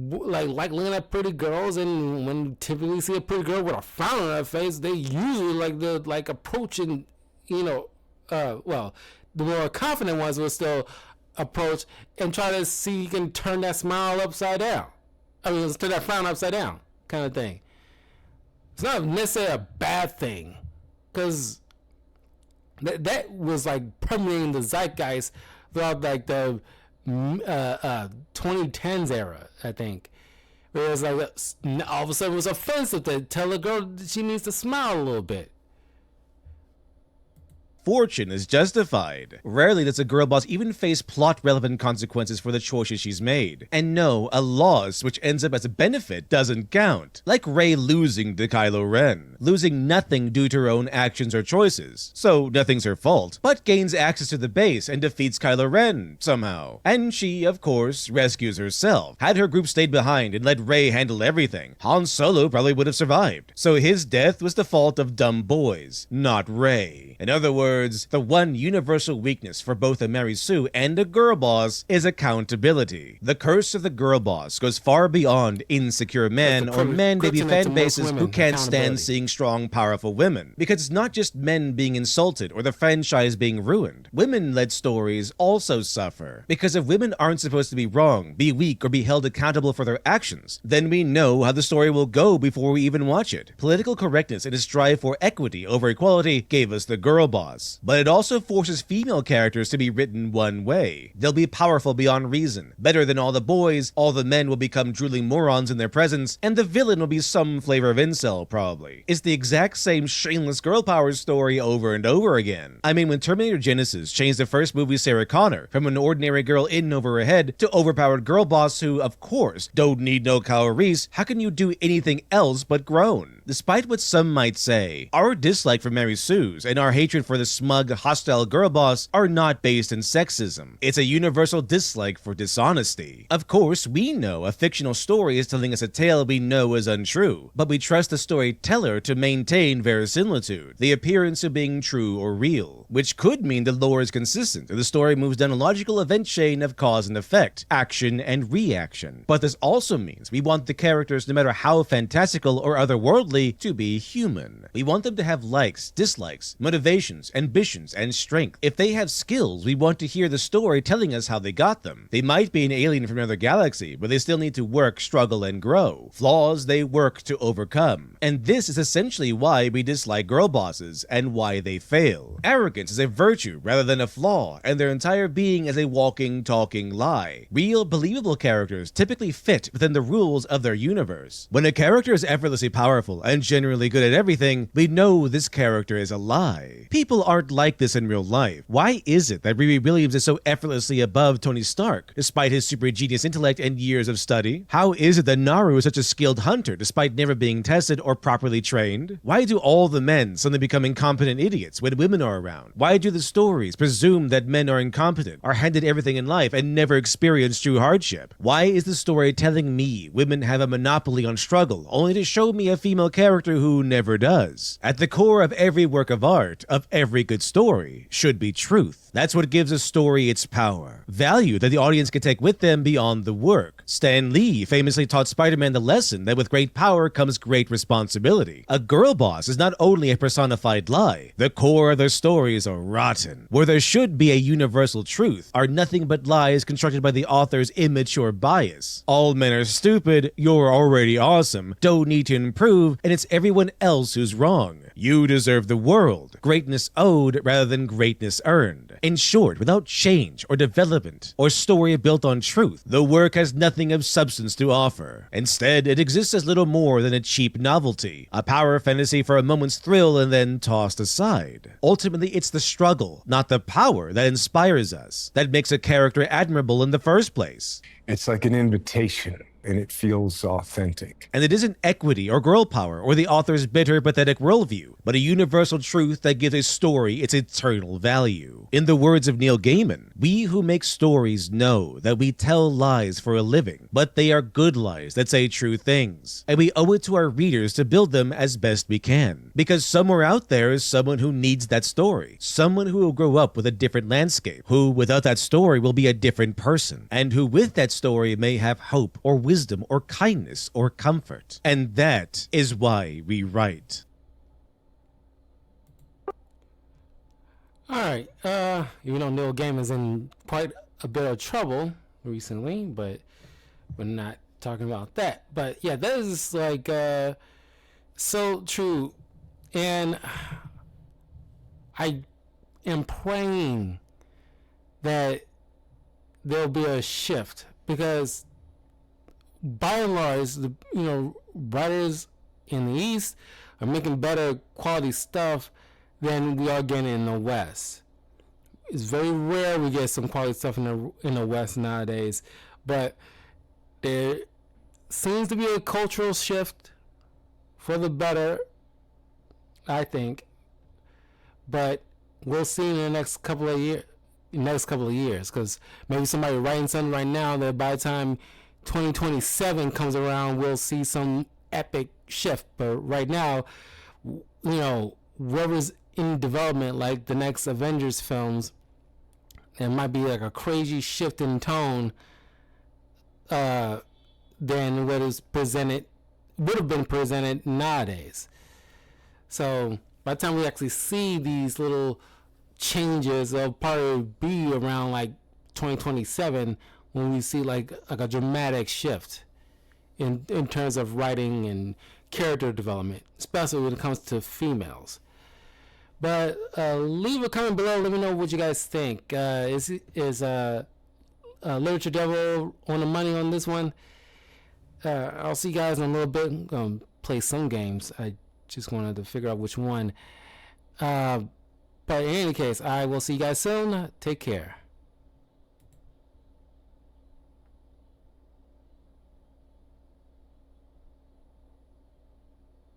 like looking at pretty girls, and when you typically see a pretty girl with a frown on her face, they usually like approaching, well, the more confident ones will still approach and try to see you can turn that smile upside down. I mean, turn that frown upside down, kind of thing. It's not necessarily a bad thing, because that was like permeating the zeitgeist throughout like the 2010s era, I think, where it was like all of a sudden it was offensive to tell a girl that she needs to smile a little bit. Fortune is justified. Rarely does a girl boss even face plot-relevant consequences for the choices she's made. And no, a loss which ends up as a benefit doesn't count. Like Rey losing to Kylo Ren. Losing nothing due to her own actions or choices. So nothing's her fault, but gains access to the base and defeats Kylo Ren somehow. And she, of course, rescues herself. Had her group stayed behind and let Rey handle everything, Han Solo probably would have survived. So his death was the fault of dumb boys, not Rey. In other words, the one universal weakness for both a Mary Sue and a girl boss is accountability. The curse of the girl boss goes far beyond insecure men or man-baby fan bases who can't stand seeing strong, powerful women. Because it's not just men being insulted or the franchise being ruined. Women-led stories also suffer. Because if women aren't supposed to be wrong, be weak, or be held accountable for their actions, then we know how the story will go before we even watch it. Political correctness and a strive for equity over equality gave us the girl boss. violence. But it also forces female characters to be written one way. They'll be powerful beyond reason, better than all the boys, all the men will become drooling morons in their presence, and the villain will be some flavor of incel, probably. It's the exact same shameless girl power story over and over again. I mean, when Terminator Genisys changed the first movie Sarah Connor from an ordinary girl in over her head to overpowered girl boss who, of course, don't need no Kyle Reese, how can you do anything else but groan? Despite what some might say, our dislike for Mary Sue's and our hatred for the smug, hostile girl boss are not based in sexism. It's a universal dislike for dishonesty. Of course, we know a fictional story is telling us a tale we know is untrue, but we trust the storyteller to maintain verisimilitude, the appearance of being true or real, which could mean the lore is consistent and the story moves down a logical event chain of cause and effect, action and reaction. But this also means we want the characters, no matter how fantastical or otherworldly, to be human. We want them to have likes, dislikes, motivations, ambitions, and strength. If they have skills, we want to hear the story telling us how they got them. They might be an alien from another galaxy, but they still need to work, struggle, and grow. Flaws they work to overcome. And this is essentially why we dislike girl bosses and why they fail. Arrogance is a virtue rather than a flaw, and their entire being is a walking, talking lie. Real, believable characters typically fit within the rules of their universe. When a character is effortlessly powerful and generally good at everything, we know this character is a lie. People aren't like this in real life. Why is it that Riri Williams is so effortlessly above Tony Stark, despite his super genius intellect and years of study? How is it that Naru is such a skilled hunter, despite never being tested or properly trained? Why do all the men suddenly become incompetent idiots when women are around? Why do the stories presume that men are incompetent, are handed everything in life, and never experience true hardship? Why is the story telling me women have a monopoly on struggle, only to show me a female character who never does? At the core of every work of art, of every good story, should be truth. That's what gives a story its power. Value that the audience can take with them beyond the work. Stan Lee famously taught Spider-Man the lesson that with great power comes great responsibility. A girl boss is not only a personified lie, the core of their stories are rotten. Where there should be a universal truth are nothing but lies constructed by the author's immature bias. All men are stupid, you're already awesome, don't need to improve, and it's everyone else who's wrong. You deserve the world. Greatness owed rather than greatness earned. In short, without change or development or story built on truth, the work has nothing of substance to offer. Instead, it exists as little more than a cheap novelty, a power fantasy for a moment's thrill and then tossed aside. Ultimately, it's the struggle, not the power, that inspires us, that makes a character admirable in the first place. It's like an invitation, and it feels authentic. And it isn't equity or girl power or the author's bitter, pathetic worldview, but a universal truth that gives a story its eternal value. In the words of Neil Gaiman, we who make stories know that we tell lies for a living, but they are good lies that say true things, and we owe it to our readers to build them as best we can. Because somewhere out there is someone who needs that story, someone who will grow up with a different landscape, who without that story will be a different person, and who with that story may have hope or wisdom or kindness or comfort. And that is why we write. Alright, even though Neil Gaiman's in quite a bit of trouble recently, but we're not talking about that. But yeah, that is like so true. And I am praying that there'll be a shift, because by and large, the writers in the East are making better quality stuff than we are getting in the West. It's very rare we get some quality stuff in the West nowadays, but there seems to be a cultural shift for the better, I think. But we'll see in the next couple of years, because maybe somebody writing something right now that by the time 2027 comes around, we'll see some epic shift. But right now, whoever's in development, like the next Avengers films, it might be like a crazy shift in tone than what is would have been presented nowadays. So by the time we actually see these little changes, they'll probably be around like 2027 when we see like a dramatic shift in terms of writing and character development, especially when it comes to females. But leave a comment below. Let me know what you guys think. Is Literature Devil on the money on this one? I'll see you guys in a little bit. I'm gonna play some games. I just wanted to figure out which one. But in any case, I will see you guys soon. Take care.